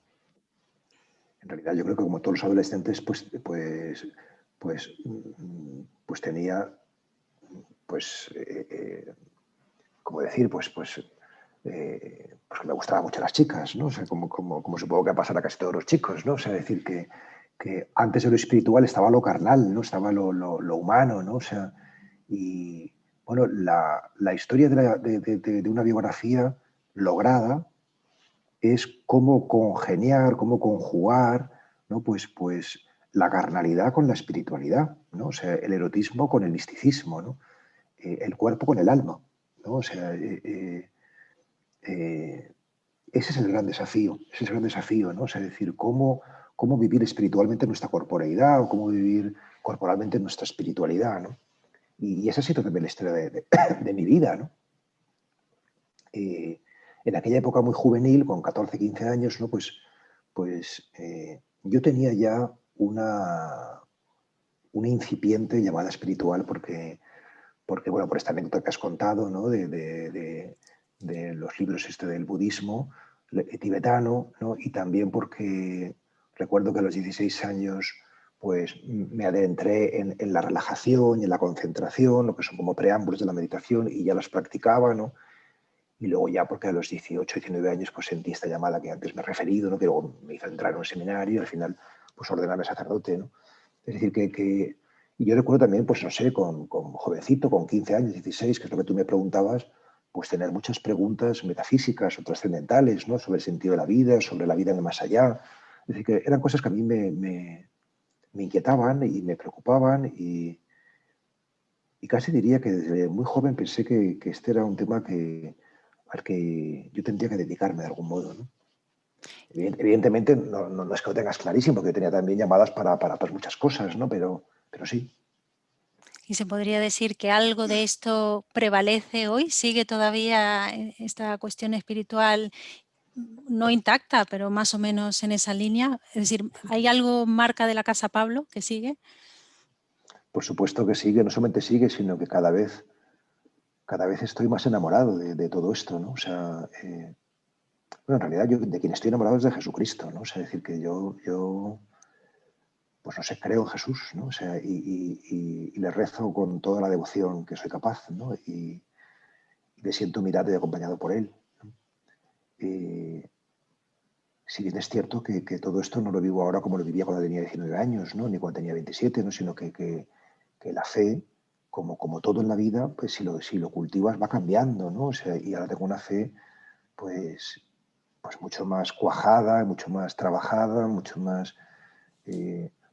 C: En realidad yo creo que como todos los adolescentes, pues tenía ¿cómo decir? Pues que me gustaban mucho las chicas, ¿no? O sea, como supongo que pasará a casi todos los chicos, ¿no? O sea, decir que antes de lo espiritual estaba lo carnal, ¿no? Estaba lo humano, ¿no? O sea, y bueno, la historia de una biografía lograda es cómo congeniar, cómo conjugar, ¿no? Pues la carnalidad con la espiritualidad, ¿no? O sea, el erotismo con el misticismo, ¿no? El cuerpo con el alma, ¿no? O sea, ese es el gran desafío, ¿no? O sea, decir, cómo vivir espiritualmente nuestra corporeidad o cómo vivir corporalmente nuestra espiritualidad, ¿no? Y esa ha sido también la historia de mi vida, ¿no? En aquella época muy juvenil, con 14, 15 años, ¿no? Yo tenía ya una incipiente llamada espiritual porque, bueno, por esta anécdota que has contado, ¿no? de los libros del budismo tibetano, ¿no? Y también porque recuerdo que a los 16 años pues me adentré en la relajación y en la concentración, lo que son como preámbulos de la meditación, y ya las practicaba, ¿no? Y luego ya porque a los 18, 19 años pues sentí esta llamada que antes me he referido, ¿no? Que luego me hizo entrar en un seminario y al final pues ordenarme sacerdote, ¿no? Es decir, y yo recuerdo también, pues no sé, con jovencito, con 15 años, 16, que es lo que tú me preguntabas, pues tener muchas preguntas metafísicas o trascendentales, ¿no? Sobre el sentido de la vida, sobre la vida en el más allá. Es decir, que eran cosas que a mí me inquietaban y me preocupaban y casi diría que desde muy joven pensé que este era un tema al que yo tendría que dedicarme de algún modo, ¿no? Evidentemente no es que lo tengas clarísimo, porque yo tenía también llamadas para otras muchas cosas, ¿no? Pero sí.
B: ¿Y se podría decir que algo de esto prevalece hoy? ¿Sigue todavía esta cuestión espiritual no intacta, pero más o menos en esa línea? Es decir, ¿hay algo marca de la Casa Pablo que sigue?
C: Por supuesto que sigue, no solamente sigue, sino que cada vez estoy más enamorado de todo esto, ¿no? O sea, bueno, en realidad yo de quien estoy enamorado es de Jesucristo, ¿no? O sea, decir que yo pues no sé, creo en Jesús, ¿no? O sea, y le rezo con toda la devoción que soy capaz, ¿no? Y me siento mirado y acompañado por él, ¿no? Si bien es cierto que todo esto no lo vivo ahora como lo vivía cuando tenía 19 años, ¿no? Ni cuando tenía 27, ¿no? Sino que la fe, como todo en la vida, pues si lo cultivas va cambiando, ¿no? O sea, y ahora tengo una fe pues mucho más cuajada, mucho más trabajada, mucho más...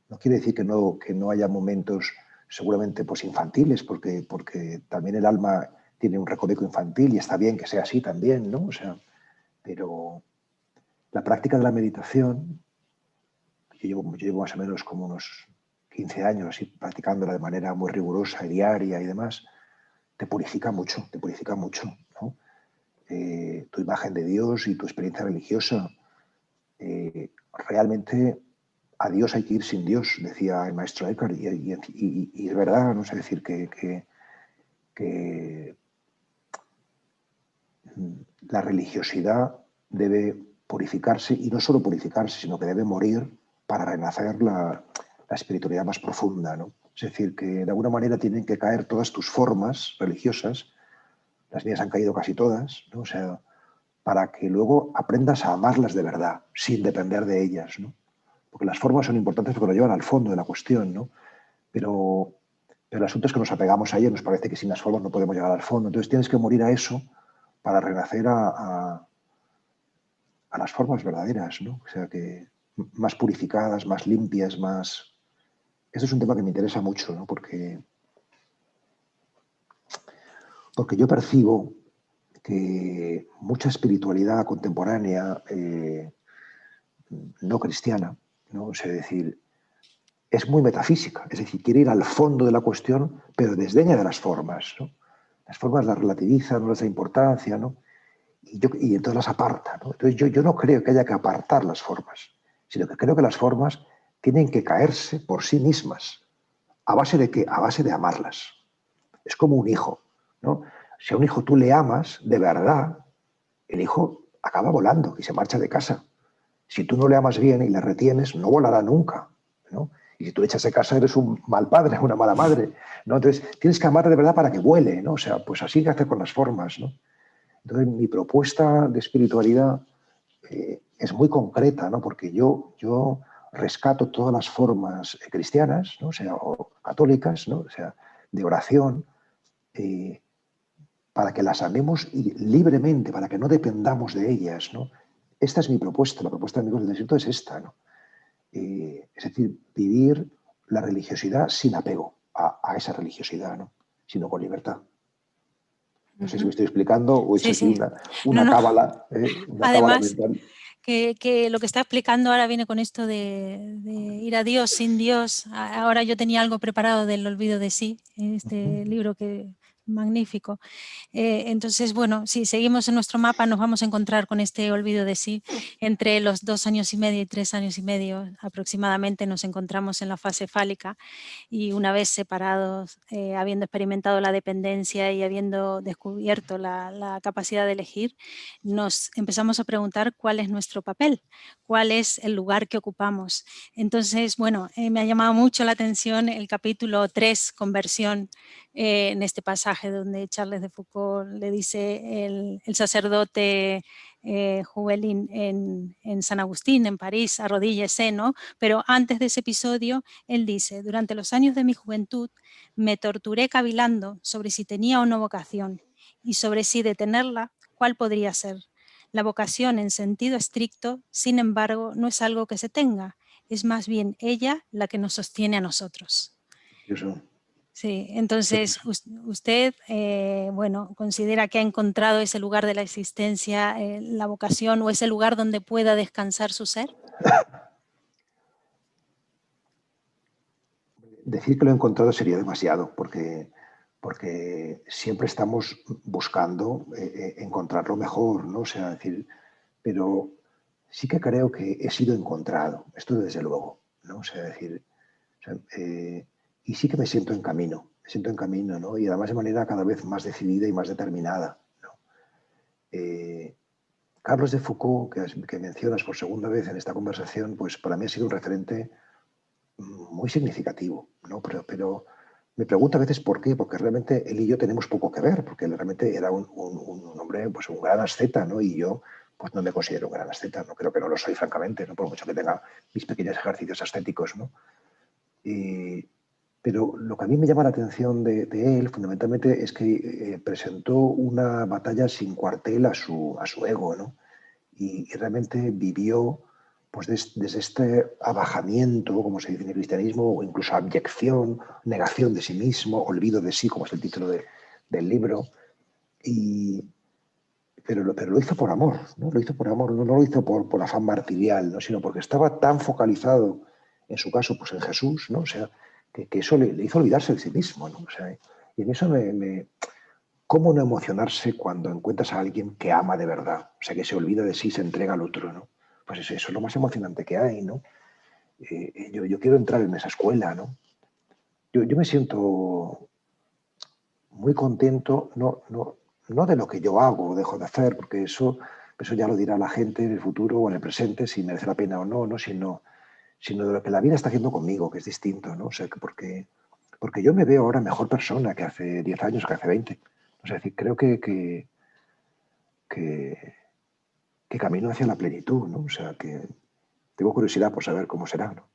C: no quiere decir que no haya momentos seguramente pues infantiles, porque también el alma tiene un recoveco infantil y está bien que sea así también, ¿no? O sea, pero la práctica de la meditación, yo llevo más o menos como unos 15 años así practicándola de manera muy rigurosa y diaria y demás, te purifica mucho, ¿no? Tu imagen de Dios y tu experiencia religiosa. Realmente a Dios hay que ir sin Dios, decía el maestro Eckhart, y es verdad, no sé decir que la religiosidad debe purificarse, y no solo purificarse, sino que debe morir para renacer la espiritualidad más profunda, ¿no? Es decir, que de alguna manera tienen que caer todas tus formas religiosas, las mías han caído casi todas, ¿no? O sea, para que luego aprendas a amarlas de verdad, sin depender de ellas, ¿no? Porque las formas son importantes porque lo llevan al fondo de la cuestión, ¿no? Pero el asunto es que nos apegamos a ello, nos parece que sin las formas no podemos llegar al fondo. Entonces tienes que morir a eso para renacer a las formas verdaderas, ¿no? O sea, que más purificadas, más limpias, más... Eso es un tema que me interesa mucho, ¿no? Porque yo percibo que mucha espiritualidad contemporánea no cristiana, ¿no? O sea, decir, es muy metafísica, es decir, quiere ir al fondo de la cuestión, pero desdeña de las formas, ¿no? Las formas las relativiza, no les da importancia, ¿no? Y entonces las aparta, ¿no? Entonces yo no creo que haya que apartar las formas, sino que creo que las formas tienen que caerse por sí mismas. ¿A base de qué? A base de amarlas. Es como un hijo, ¿no? Si a un hijo tú le amas de verdad, el hijo acaba volando y se marcha de casa. Si tú no le amas bien y le retienes, no volará nunca, ¿no? Y si tú le echas de casa eres un mal padre, una mala madre, ¿no? Entonces tienes que amar de verdad para que vuele, ¿no? O sea, pues así que hace con las formas, ¿no? Entonces mi propuesta de espiritualidad es muy concreta, ¿no? Porque yo rescato todas las formas cristianas, ¿no? O sea, o católicas, ¿no? O sea, de oración, para que las amemos libremente, para que no dependamos de ellas, ¿no? Esta es mi propuesta, la propuesta de Amigos del Desierto es esta, ¿no? Es decir, vivir la religiosidad sin apego a esa religiosidad, ¿no? Sino con libertad. No sé si me estoy explicando o he hecho
B: Sí,
C: aquí
B: sí.
C: una
B: No.
C: cábala, una cábala
B: Además,
C: mental.
B: que lo que está explicando ahora viene con esto de ir a Dios sin Dios. Ahora yo tenía algo preparado del olvido de sí, este libro que magnífico. Entonces, bueno, si seguimos en nuestro mapa nos vamos a encontrar con este olvido de sí. Entre los 2 años y medio y 3 años y medio aproximadamente nos encontramos en la fase fálica y una vez separados, habiendo experimentado la dependencia y habiendo descubierto la capacidad de elegir, nos empezamos a preguntar cuál es nuestro papel, cuál es el lugar que ocupamos. Entonces, bueno, me ha llamado mucho la atención el capítulo 3, conversión, en este pasaje donde Charles de Foucault le dice el sacerdote Juvelin en San Agustín, en París, arrodíllese, ¿no? Pero antes de ese episodio, él dice, durante los años de mi juventud me torturé cavilando sobre si tenía o no vocación y sobre si de tenerla, cuál podría ser. La vocación en sentido estricto, sin embargo, no es algo que se tenga, es más bien ella la que nos sostiene a nosotros.
C: Eso.
B: Sí, entonces usted, bueno, considera que ha encontrado ese lugar de la existencia, la vocación o ese lugar donde pueda descansar su ser.
C: Decir que lo he encontrado sería demasiado, porque siempre estamos buscando encontrar lo mejor, ¿no? O sea, decir, pero sí que creo que he sido encontrado, esto desde luego, ¿no? O sea, decir, y sí que me siento en camino, ¿no? Y además de manera cada vez más decidida y más determinada, ¿no? Carlos de Foucault, que mencionas por segunda vez en esta conversación, pues para mí ha sido un referente muy significativo, ¿no? Pero me pregunto a veces por qué, porque realmente él y yo tenemos poco que ver, porque él realmente era un hombre, pues un gran asceta, ¿no? Y yo, pues no me considero un gran asceta, no creo que no lo soy, francamente, ¿no? Por mucho que tenga mis pequeños ejercicios ascéticos, ¿no? Pero lo que a mí me llama la atención de él, fundamentalmente, es que presentó una batalla sin cuartel a su ego, ¿no? Y realmente vivió pues desde este abajamiento, como se dice en el cristianismo, o incluso abyección, negación de sí mismo, olvido de sí, como es el título del libro. Pero lo hizo por amor, ¿no? Lo hizo por amor, no lo hizo por afán martirial, ¿no? Sino porque estaba tan focalizado, en su caso, pues en Jesús, ¿no? O sea, que eso le hizo olvidarse de sí mismo, ¿no? O sea, y en eso ¿cómo no emocionarse cuando encuentras a alguien que ama de verdad? O sea, que se olvida de sí y se entrega al otro, ¿no? Pues eso es lo más emocionante que hay, ¿no? Yo quiero entrar en esa escuela, ¿no? Yo me siento muy contento, no de lo que yo hago o dejo de hacer, porque eso ya lo dirá la gente en el futuro o en el presente, si merece la pena o no, ¿no? Sino de lo que la vida está haciendo conmigo, que es distinto, ¿no? O sea, que porque yo me veo ahora mejor persona que hace 10 años, que hace 20. O sea, es decir, creo que camino hacia la plenitud, ¿no? O sea, que tengo curiosidad por saber cómo será, ¿no?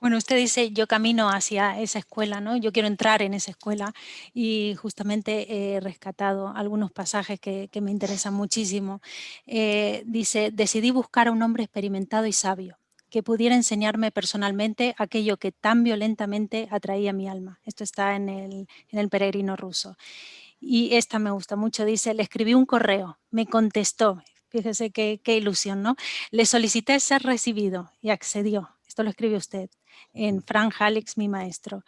B: Bueno, usted dice, yo camino hacia esa escuela, ¿no? Yo quiero entrar en esa escuela y justamente he rescatado algunos pasajes que me interesan muchísimo. Dice, decidí buscar a un hombre experimentado y sabio que pudiera enseñarme personalmente aquello que tan violentamente atraía mi alma. Esto está en el Peregrino ruso. Y esta me gusta mucho, dice, le escribí un correo, me contestó, fíjese qué ilusión, ¿no? Le solicité ser recibido y accedió. Esto lo escribe usted en Frank Halleck, mi maestro.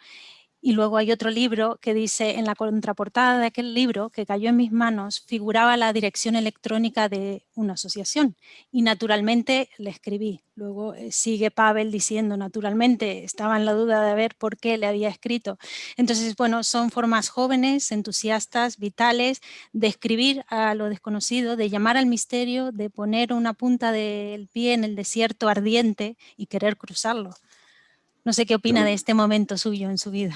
B: Y luego hay otro libro que dice, en la contraportada de aquel libro que cayó en mis manos, figuraba la dirección electrónica de una asociación. Y naturalmente le escribí. Luego sigue Pavel diciendo, naturalmente, estaba en la duda de ver por qué le había escrito. Entonces, bueno, son formas jóvenes, entusiastas, vitales, de escribir a lo desconocido, de llamar al misterio, de poner una punta del pie en el desierto ardiente y querer cruzarlo. No sé qué opina de este momento suyo en su vida.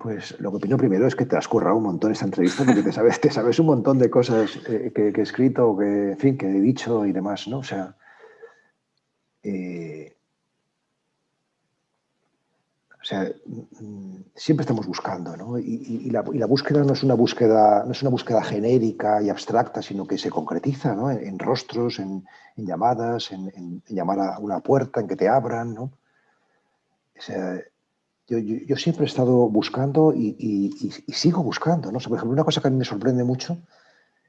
C: Pues lo que opino primero es que te has currado un montón esta entrevista porque te sabes un montón de cosas que he escrito, que, en fin, que he dicho y demás, ¿no? O sea, siempre estamos buscando, ¿no? Y la búsqueda no es una búsqueda genérica y abstracta, sino que se concretiza, ¿no? En rostros, en llamadas, en llamar a una puerta, en que te abran, ¿no? O sea, yo siempre he estado buscando y sigo buscando, ¿no? O sea, por ejemplo, una cosa que a mí me sorprende mucho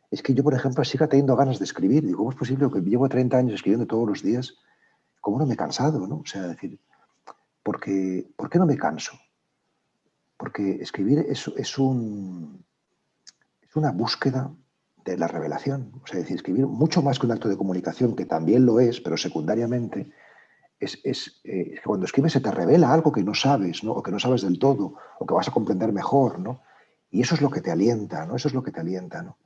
C: es que yo, por ejemplo, siga teniendo ganas de escribir. Digo, ¿cómo es posible que llevo 30 años escribiendo todos los días? ¿Cómo no me he cansado, no? O sea, decir, ¿por qué no me canso? Porque escribir es una búsqueda de la revelación. O sea, decir, escribir mucho más que un acto de comunicación, que también lo es, pero secundariamente, que cuando escribes se te revela algo que no sabes, ¿no? O que no sabes del todo, o que vas a comprender mejor, ¿no? Y eso es lo que te alienta, ¿no? Eso es lo que te alienta, ¿no?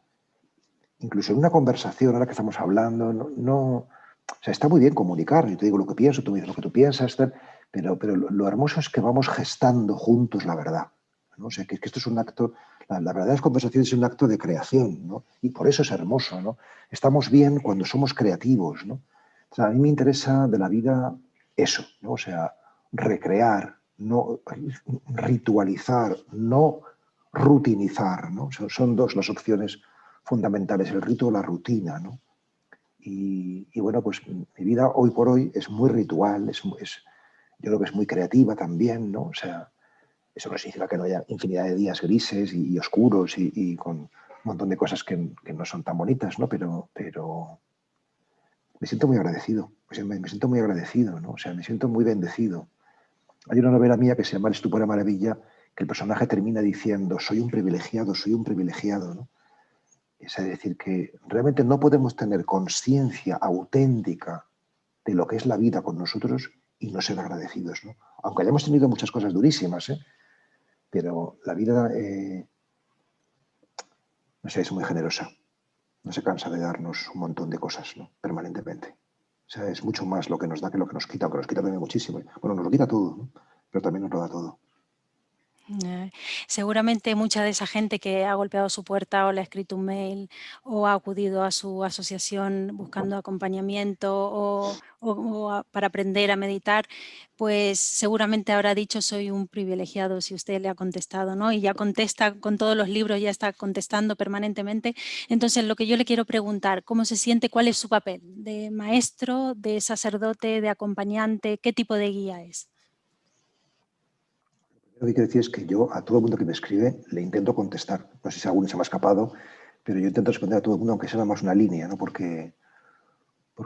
C: Incluso en una conversación, ahora que estamos hablando, o sea, está muy bien comunicar, yo te digo lo que pienso, tú me dices lo que tú piensas, tal, pero lo hermoso es que vamos gestando juntos la verdad, ¿no? O sea, que esto es un acto, la verdad de las conversaciones es un acto de creación, ¿no? Y por eso es hermoso, ¿no? Estamos bien cuando somos creativos, ¿no? O sea, a mí me interesa de la vida eso, ¿no? O sea, recrear, no ritualizar, no rutinizar, ¿no? Son dos las opciones fundamentales, el rito o la rutina, ¿no? Y bueno, pues mi vida hoy por hoy es muy ritual, yo creo que es muy creativa también, ¿no? O sea, eso no significa que no haya infinidad de días grises y oscuros y con un montón de cosas que no son tan bonitas, ¿no? Pero me siento muy agradecido, o sea, me siento muy agradecido, ¿no? O sea, me siento muy bendecido. Hay una novela mía que se llama El estupor de maravilla, que el personaje termina diciendo, soy un privilegiado, ¿no? Es decir, que realmente no podemos tener conciencia auténtica de lo que es la vida con nosotros y no ser agradecidos, ¿no? Aunque hayamos tenido muchas cosas durísimas, ¿eh? Pero la vida, no sé, es muy generosa. No se cansa de darnos un montón de cosas, ¿no? Permanentemente. O sea, es mucho más lo que nos da que lo que nos quita, aunque nos quita también muchísimo. Bueno, nos lo quita todo, ¿no? Pero también nos lo da todo.
B: Seguramente mucha de esa gente que ha golpeado su puerta o le ha escrito un mail o ha acudido a su asociación buscando acompañamiento para aprender a meditar, pues seguramente habrá dicho soy un privilegiado si usted le ha contestado, ¿no? Y ya contesta con todos los libros, ya está contestando permanentemente. Entonces, lo que yo le quiero preguntar, ¿cómo se siente? ¿Cuál es su papel? ¿De maestro, de sacerdote, de acompañante? ¿Qué tipo de guía es?
C: Lo que quiero decir es que yo a todo el mundo que me escribe le intento contestar. No sé si alguno se me ha escapado, pero yo intento responder a todo el mundo, aunque sea nada más una línea, ¿no? Porque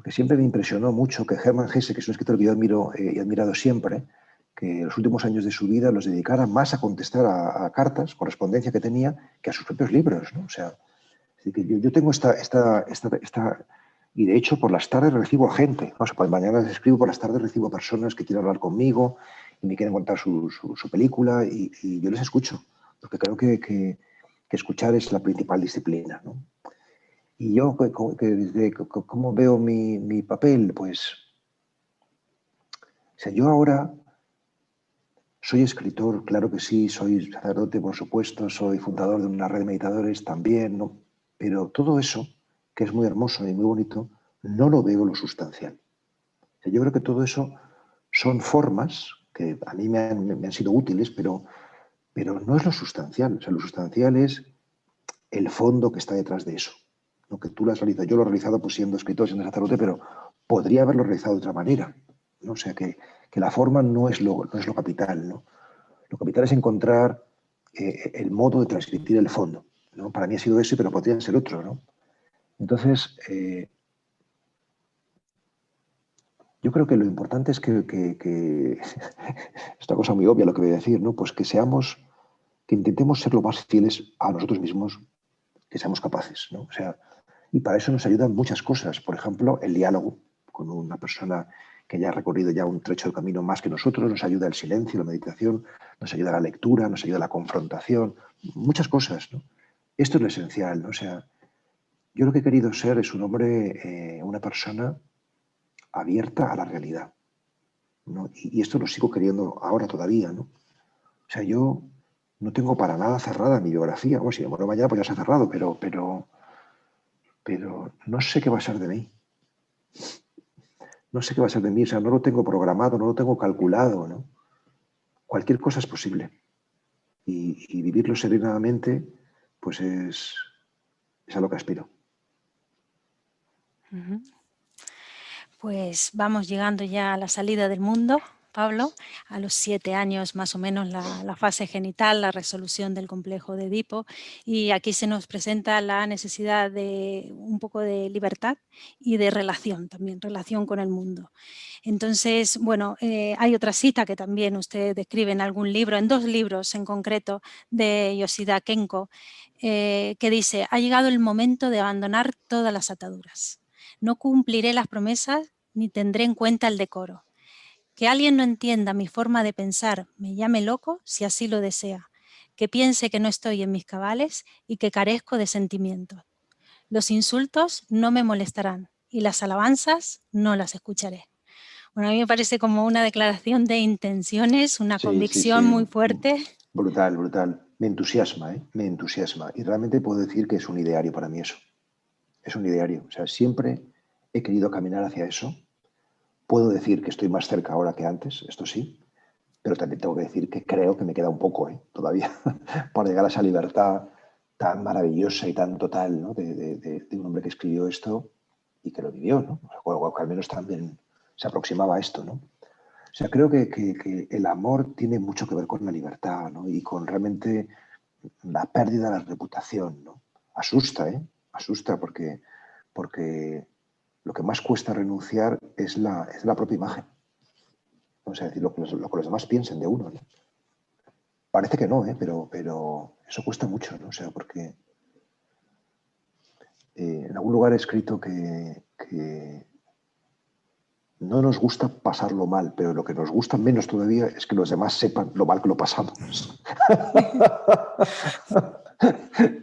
C: siempre me impresionó mucho que Hermann Hesse, que es un escritor que yo admiro y he admirado siempre, que los últimos años de su vida los dedicara más a contestar a cartas, correspondencia que tenía, que a sus propios libros, ¿no? O sea, así que yo tengo y de hecho por las tardes recibo a gente, ¿no? O sea, por las mañanas escribo, por las tardes recibo personas que quieren hablar conmigo y me quieren contar su película y yo les escucho, porque creo que escuchar es la principal disciplina, ¿no? Y yo, ¿cómo veo mi papel? Pues, o sea, yo ahora soy escritor, claro que sí, soy sacerdote, por supuesto, soy fundador de una red de meditadores también, ¿no? Pero todo eso, que es muy hermoso y muy bonito, no lo veo lo sustancial. O sea, yo creo que todo eso son formas que a mí me han sido útiles, pero no es lo sustancial. O sea, lo sustancial es el fondo que está detrás de eso. Lo que tú lo has realizado, yo lo he realizado pues siendo escritor, siendo sacerdote, pero podría haberlo realizado de otra manera, ¿no? O sea, que la forma no es lo capital, ¿no? Lo capital es encontrar el modo de transmitir el fondo, ¿no? Para mí ha sido ese, pero podría ser otro, ¿no? Entonces, yo creo que lo importante es que esta cosa muy obvia lo que voy a decir, ¿no? Pues que intentemos ser lo más fieles a nosotros mismos que seamos capaces, ¿no? O sea, y para eso nos ayudan muchas cosas. Por ejemplo, el diálogo con una persona que ya ha recorrido ya un trecho de camino más que nosotros, nos ayuda el silencio, la meditación, nos ayuda la lectura, nos ayuda la confrontación, muchas cosas, ¿no? Esto es lo esencial, ¿no? O sea, yo lo que he querido ser es un hombre, una persona abierta a la realidad. ¿no? Y esto lo sigo queriendo ahora todavía, ¿no? O sea, yo no tengo para nada cerrada mi biografía. Bueno, si me muero mañana, pues ya se ha cerrado, pero no sé qué va a ser de mí. No sé qué va a ser de mí, o sea, no lo tengo programado, no lo tengo calculado, ¿no? Cualquier cosa es posible. Y vivirlo serenamente, pues es a lo que aspiro.
B: Ujú. Pues vamos llegando ya a la salida del mundo, Pablo, a los 7 años más o menos la fase genital, la resolución del complejo de Edipo, y aquí se nos presenta la necesidad de un poco de libertad y de relación también, relación con el mundo. Entonces, bueno, hay otra cita que también usted describe en algún libro, en 2 libros en concreto, de Yoshida Kenko, que dice: ha llegado el momento de abandonar todas las ataduras. No cumpliré las promesas ni tendré en cuenta el decoro. Que alguien no entienda mi forma de pensar, me llame loco si así lo desea. Que piense que no estoy en mis cabales y que carezco de sentimientos. Los insultos no me molestarán y las alabanzas no las escucharé. Bueno, a mí me parece como una declaración de intenciones, una
C: Sí, sí,
B: convicción
C: sí.
B: muy fuerte.
C: Brutal, brutal. Me entusiasma, ¿eh? Me entusiasma. Y realmente puedo decir que es un ideario para mí eso. Es un ideario. O sea, siempre he querido caminar hacia eso. Puedo decir que estoy más cerca ahora que antes, esto sí, pero también tengo que decir que creo que me queda un poco, todavía, para llegar a esa libertad tan maravillosa y tan total, ¿no? de un hombre que escribió esto y que lo vivió, ¿no? O que al menos también se aproximaba a esto, ¿no? O sea, creo que el amor tiene mucho que ver con la libertad, ¿no? Y con realmente la pérdida de la reputación, ¿no? Asusta, ¿eh? Asusta porque lo que más cuesta renunciar es la propia imagen. O sea, decir, lo que los demás piensen de uno, ¿no? Parece que no, pero eso cuesta mucho, ¿no? O sea, porque en algún lugar he escrito que no nos gusta pasarlo mal, pero lo que nos gusta menos todavía es que los demás sepan lo mal que lo pasamos.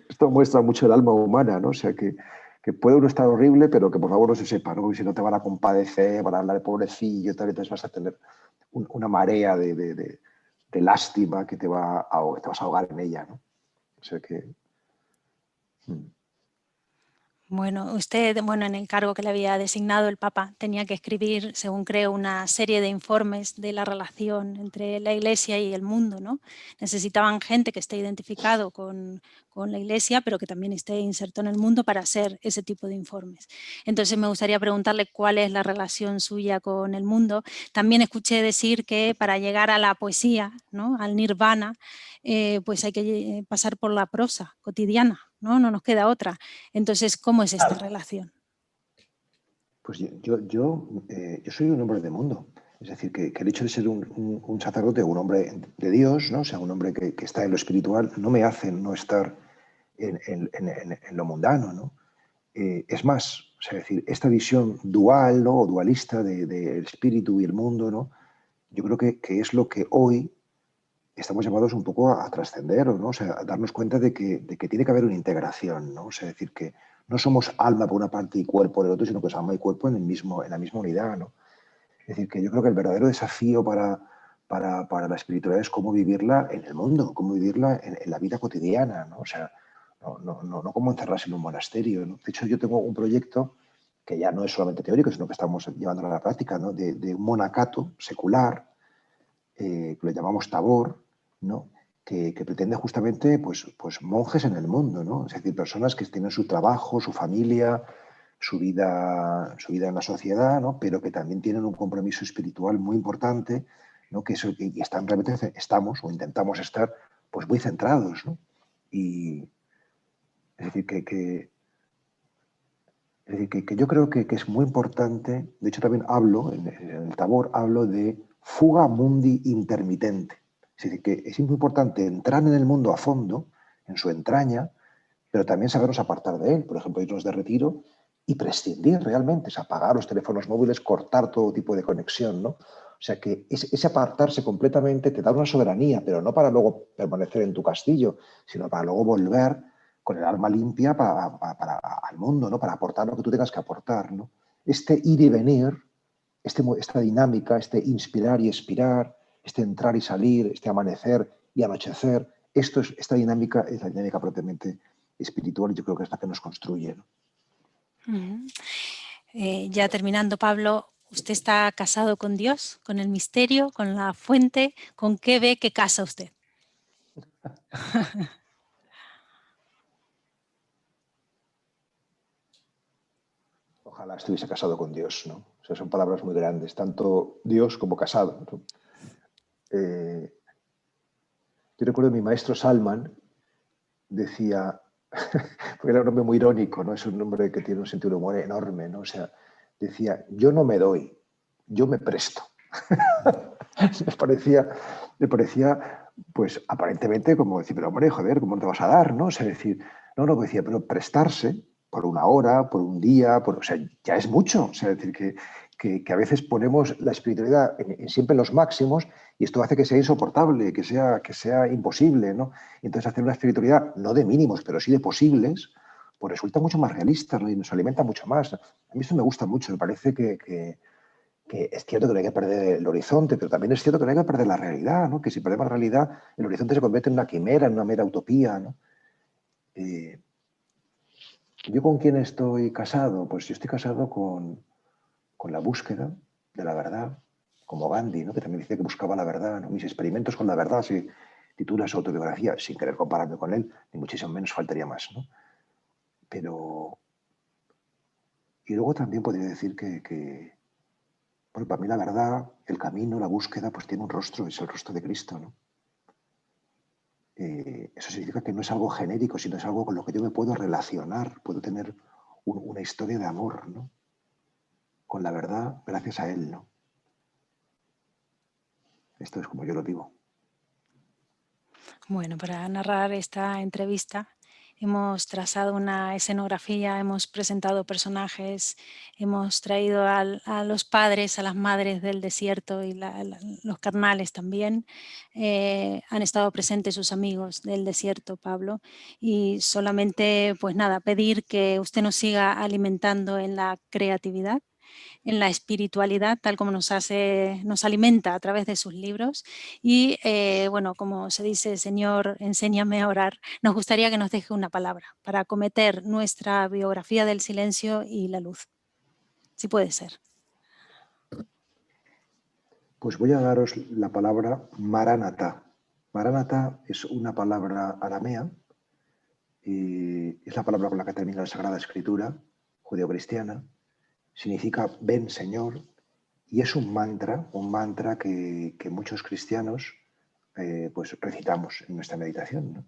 C: Esto muestra mucho el alma humana, ¿no? O sea, que puede uno estar horrible, pero que por favor no se sepa, ¿no? Y si no te van a compadecer, van a hablar de pobrecillo, tal, entonces vas a tener una marea de lástima que te vas a ahogar en ella, ¿no? O sea que...
B: Bueno, usted, bueno, en el cargo que le había designado el Papa, tenía que escribir, según creo, una serie de informes de la relación entre la Iglesia y el mundo, ¿no? Necesitaban gente que esté identificado con la Iglesia, pero que también esté inserto en el mundo para hacer ese tipo de informes. Entonces me gustaría preguntarle cuál es la relación suya con el mundo. También escuché decir que para llegar a la poesía, ¿no? Al nirvana, pues hay que pasar por la prosa cotidiana, ¿no? No nos queda otra. Entonces, ¿cómo es esta relación?
C: Pues yo soy un hombre de mundo. Es decir, que el hecho de ser un sacerdote o un hombre de Dios, ¿no? O sea, un hombre que está en lo espiritual, no me hace no estar en lo mundano, ¿no? Es más, o sea, es decir, esta visión dual, ¿no? O dualista del espíritu y el mundo, ¿no? Yo creo que es lo que hoy estamos llamados un poco a trascender, ¿no? O sea, a darnos cuenta de que tiene que haber una integración, ¿no? O sea, decir que no somos alma por una parte y cuerpo por el otro, sino que es alma y cuerpo en la misma unidad, ¿no? Es decir, que yo creo que el verdadero desafío para la espiritualidad es cómo vivirla en el mundo, cómo vivirla en la vida cotidiana, ¿no? O sea, no cómo encerrarse en un monasterio, ¿no? De hecho, yo tengo un proyecto que ya no es solamente teórico, sino que estamos llevando a la práctica, ¿no? De un monacato secular, que le llamamos Tabor, ¿no? Que pretende justamente pues monjes en el mundo, ¿no? Es decir, personas que tienen su trabajo, su familia, su vida en la sociedad, ¿no? Pero que también tienen un compromiso espiritual muy importante, ¿no? Que están realmente, estamos o intentamos estar pues muy centrados, ¿no? Y es decir, que yo creo que es muy importante, de hecho también hablo, en el Tabor, hablo de fuga mundi intermitente. Es decir, que es muy importante entrar en el mundo a fondo, en su entraña, pero también sabernos apartar de él. Por ejemplo, irnos de retiro y prescindir realmente, es apagar los teléfonos móviles, cortar todo tipo de conexión, ¿no? O sea que ese apartarse completamente te da una soberanía, pero no para luego permanecer en tu castillo, sino para luego volver con el alma limpia al mundo, ¿no? Para aportar lo que tú tengas que aportar, ¿no? Este ir y venir esta dinámica, este inspirar y expirar, este entrar y salir, este amanecer y anochecer, esta dinámica es la dinámica propiamente espiritual y yo creo que es la que nos construye, ¿no?
B: Ya terminando, Pablo, ¿usted está casado con Dios, con el misterio, con la fuente? ¿Con qué ve que casa usted?
C: Ojalá estuviese casado con Dios, ¿no? O sea, son palabras muy grandes, tanto Dios como casado, ¿no? Yo recuerdo mi maestro Salman decía, porque era un nombre muy irónico, ¿no? Es un nombre que tiene un sentido de humor enorme, ¿no? O sea, decía, yo no me doy, yo me presto. me parecía, pues aparentemente como decir, pero hombre, joder, ¿cómo te vas a dar? ¿No? O sea, decir, no, decía, pero prestarse por una hora, por un día, o sea, ya es mucho. O sea, decir que a veces ponemos la espiritualidad siempre en los máximos y esto hace que sea insoportable, que sea imposible, ¿no? Y entonces hacer una espiritualidad no de mínimos, pero sí de posibles, pues resulta mucho más realista, ¿no? Y nos alimenta mucho más. A mí esto me gusta mucho, me parece que es cierto que no hay que perder el horizonte, pero también es cierto que no hay que perder la realidad, ¿no? Que si perdemos la realidad, el horizonte se convierte en una quimera, en una mera utopía, ¿no? ¿Yo con quién estoy casado? Pues yo estoy casado con la búsqueda de la verdad, como Gandhi, ¿no? Que también dice que buscaba la verdad, ¿no? Mis experimentos con la verdad, se titula su autobiografía, sin querer compararme con él, ni muchísimo menos faltaría más, ¿no? Pero... Y luego también podría decir que bueno, para mí la verdad, el camino, la búsqueda, pues tiene un rostro, es el rostro de Cristo, ¿no? Eso significa que no es algo genérico, sino es algo con lo que yo me puedo relacionar, puedo tener una historia de amor, ¿no? Con la verdad, gracias a Él, ¿no? Esto es como yo lo vivo.
B: Bueno, para narrar esta entrevista hemos trazado una escenografía, hemos presentado personajes, hemos traído a los padres, a las madres del desierto y los carnales también. Han estado presentes sus amigos del desierto, Pablo, y solamente, pues nada, pedir que usted nos siga alimentando en la creatividad, en la espiritualidad, tal como nos alimenta a través de sus libros. Y bueno, como se dice, Señor, enséñame a orar, nos gustaría que nos deje una palabra para acometer nuestra biografía del silencio y la luz. Si puede ser.
C: Pues voy a daros la palabra Maranatha. Maranatha es una palabra aramea, es la palabra con la que termina la Sagrada Escritura judeocristiana. Significa ven Señor, y es un mantra que muchos cristianos pues recitamos en nuestra meditación, ¿no?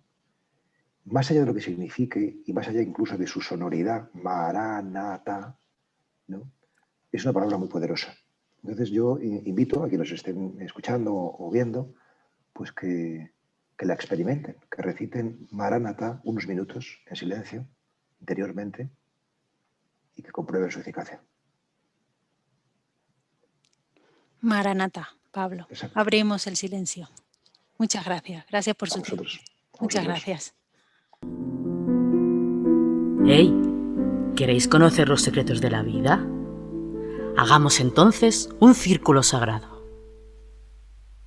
C: Más allá de lo que signifique y más allá incluso de su sonoridad, Maranatha, ¿no? Es una palabra muy poderosa. Entonces yo invito a quienes nos estén escuchando o viendo, pues que la experimenten, que reciten Maranatha unos minutos en silencio, interiormente, y que comprueben su eficacia.
B: Maranatha, Pablo.
C: Exacto.
B: Abrimos el silencio. Muchas gracias. Gracias por su tiempo. Muchas gracias.
D: Hey, ¿queréis conocer los secretos de la vida? Hagamos entonces un círculo sagrado.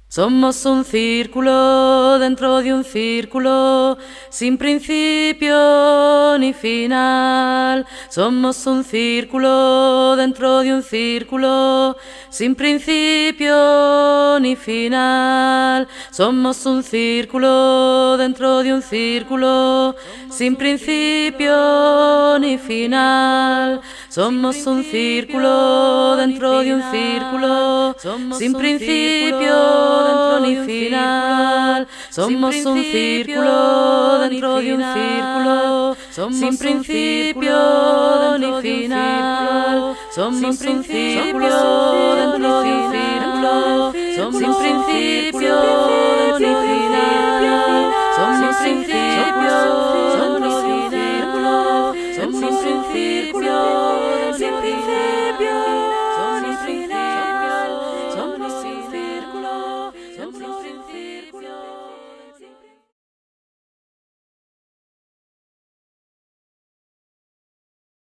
D: Somos un círculo dentro de un círculo, sin principio ni final. Somos un círculo dentro de un círculo, sin principio ni final. Somos un círculo dentro de un círculo, sin principio ni final. Somos un círculo dentro de un círculo, sin principio ni final. Somos un círculo dentro de un círculo, sin principio ni final. Somos un círculo dentro de un círculo, sin principio ni final. Somos un círculo, sin principio.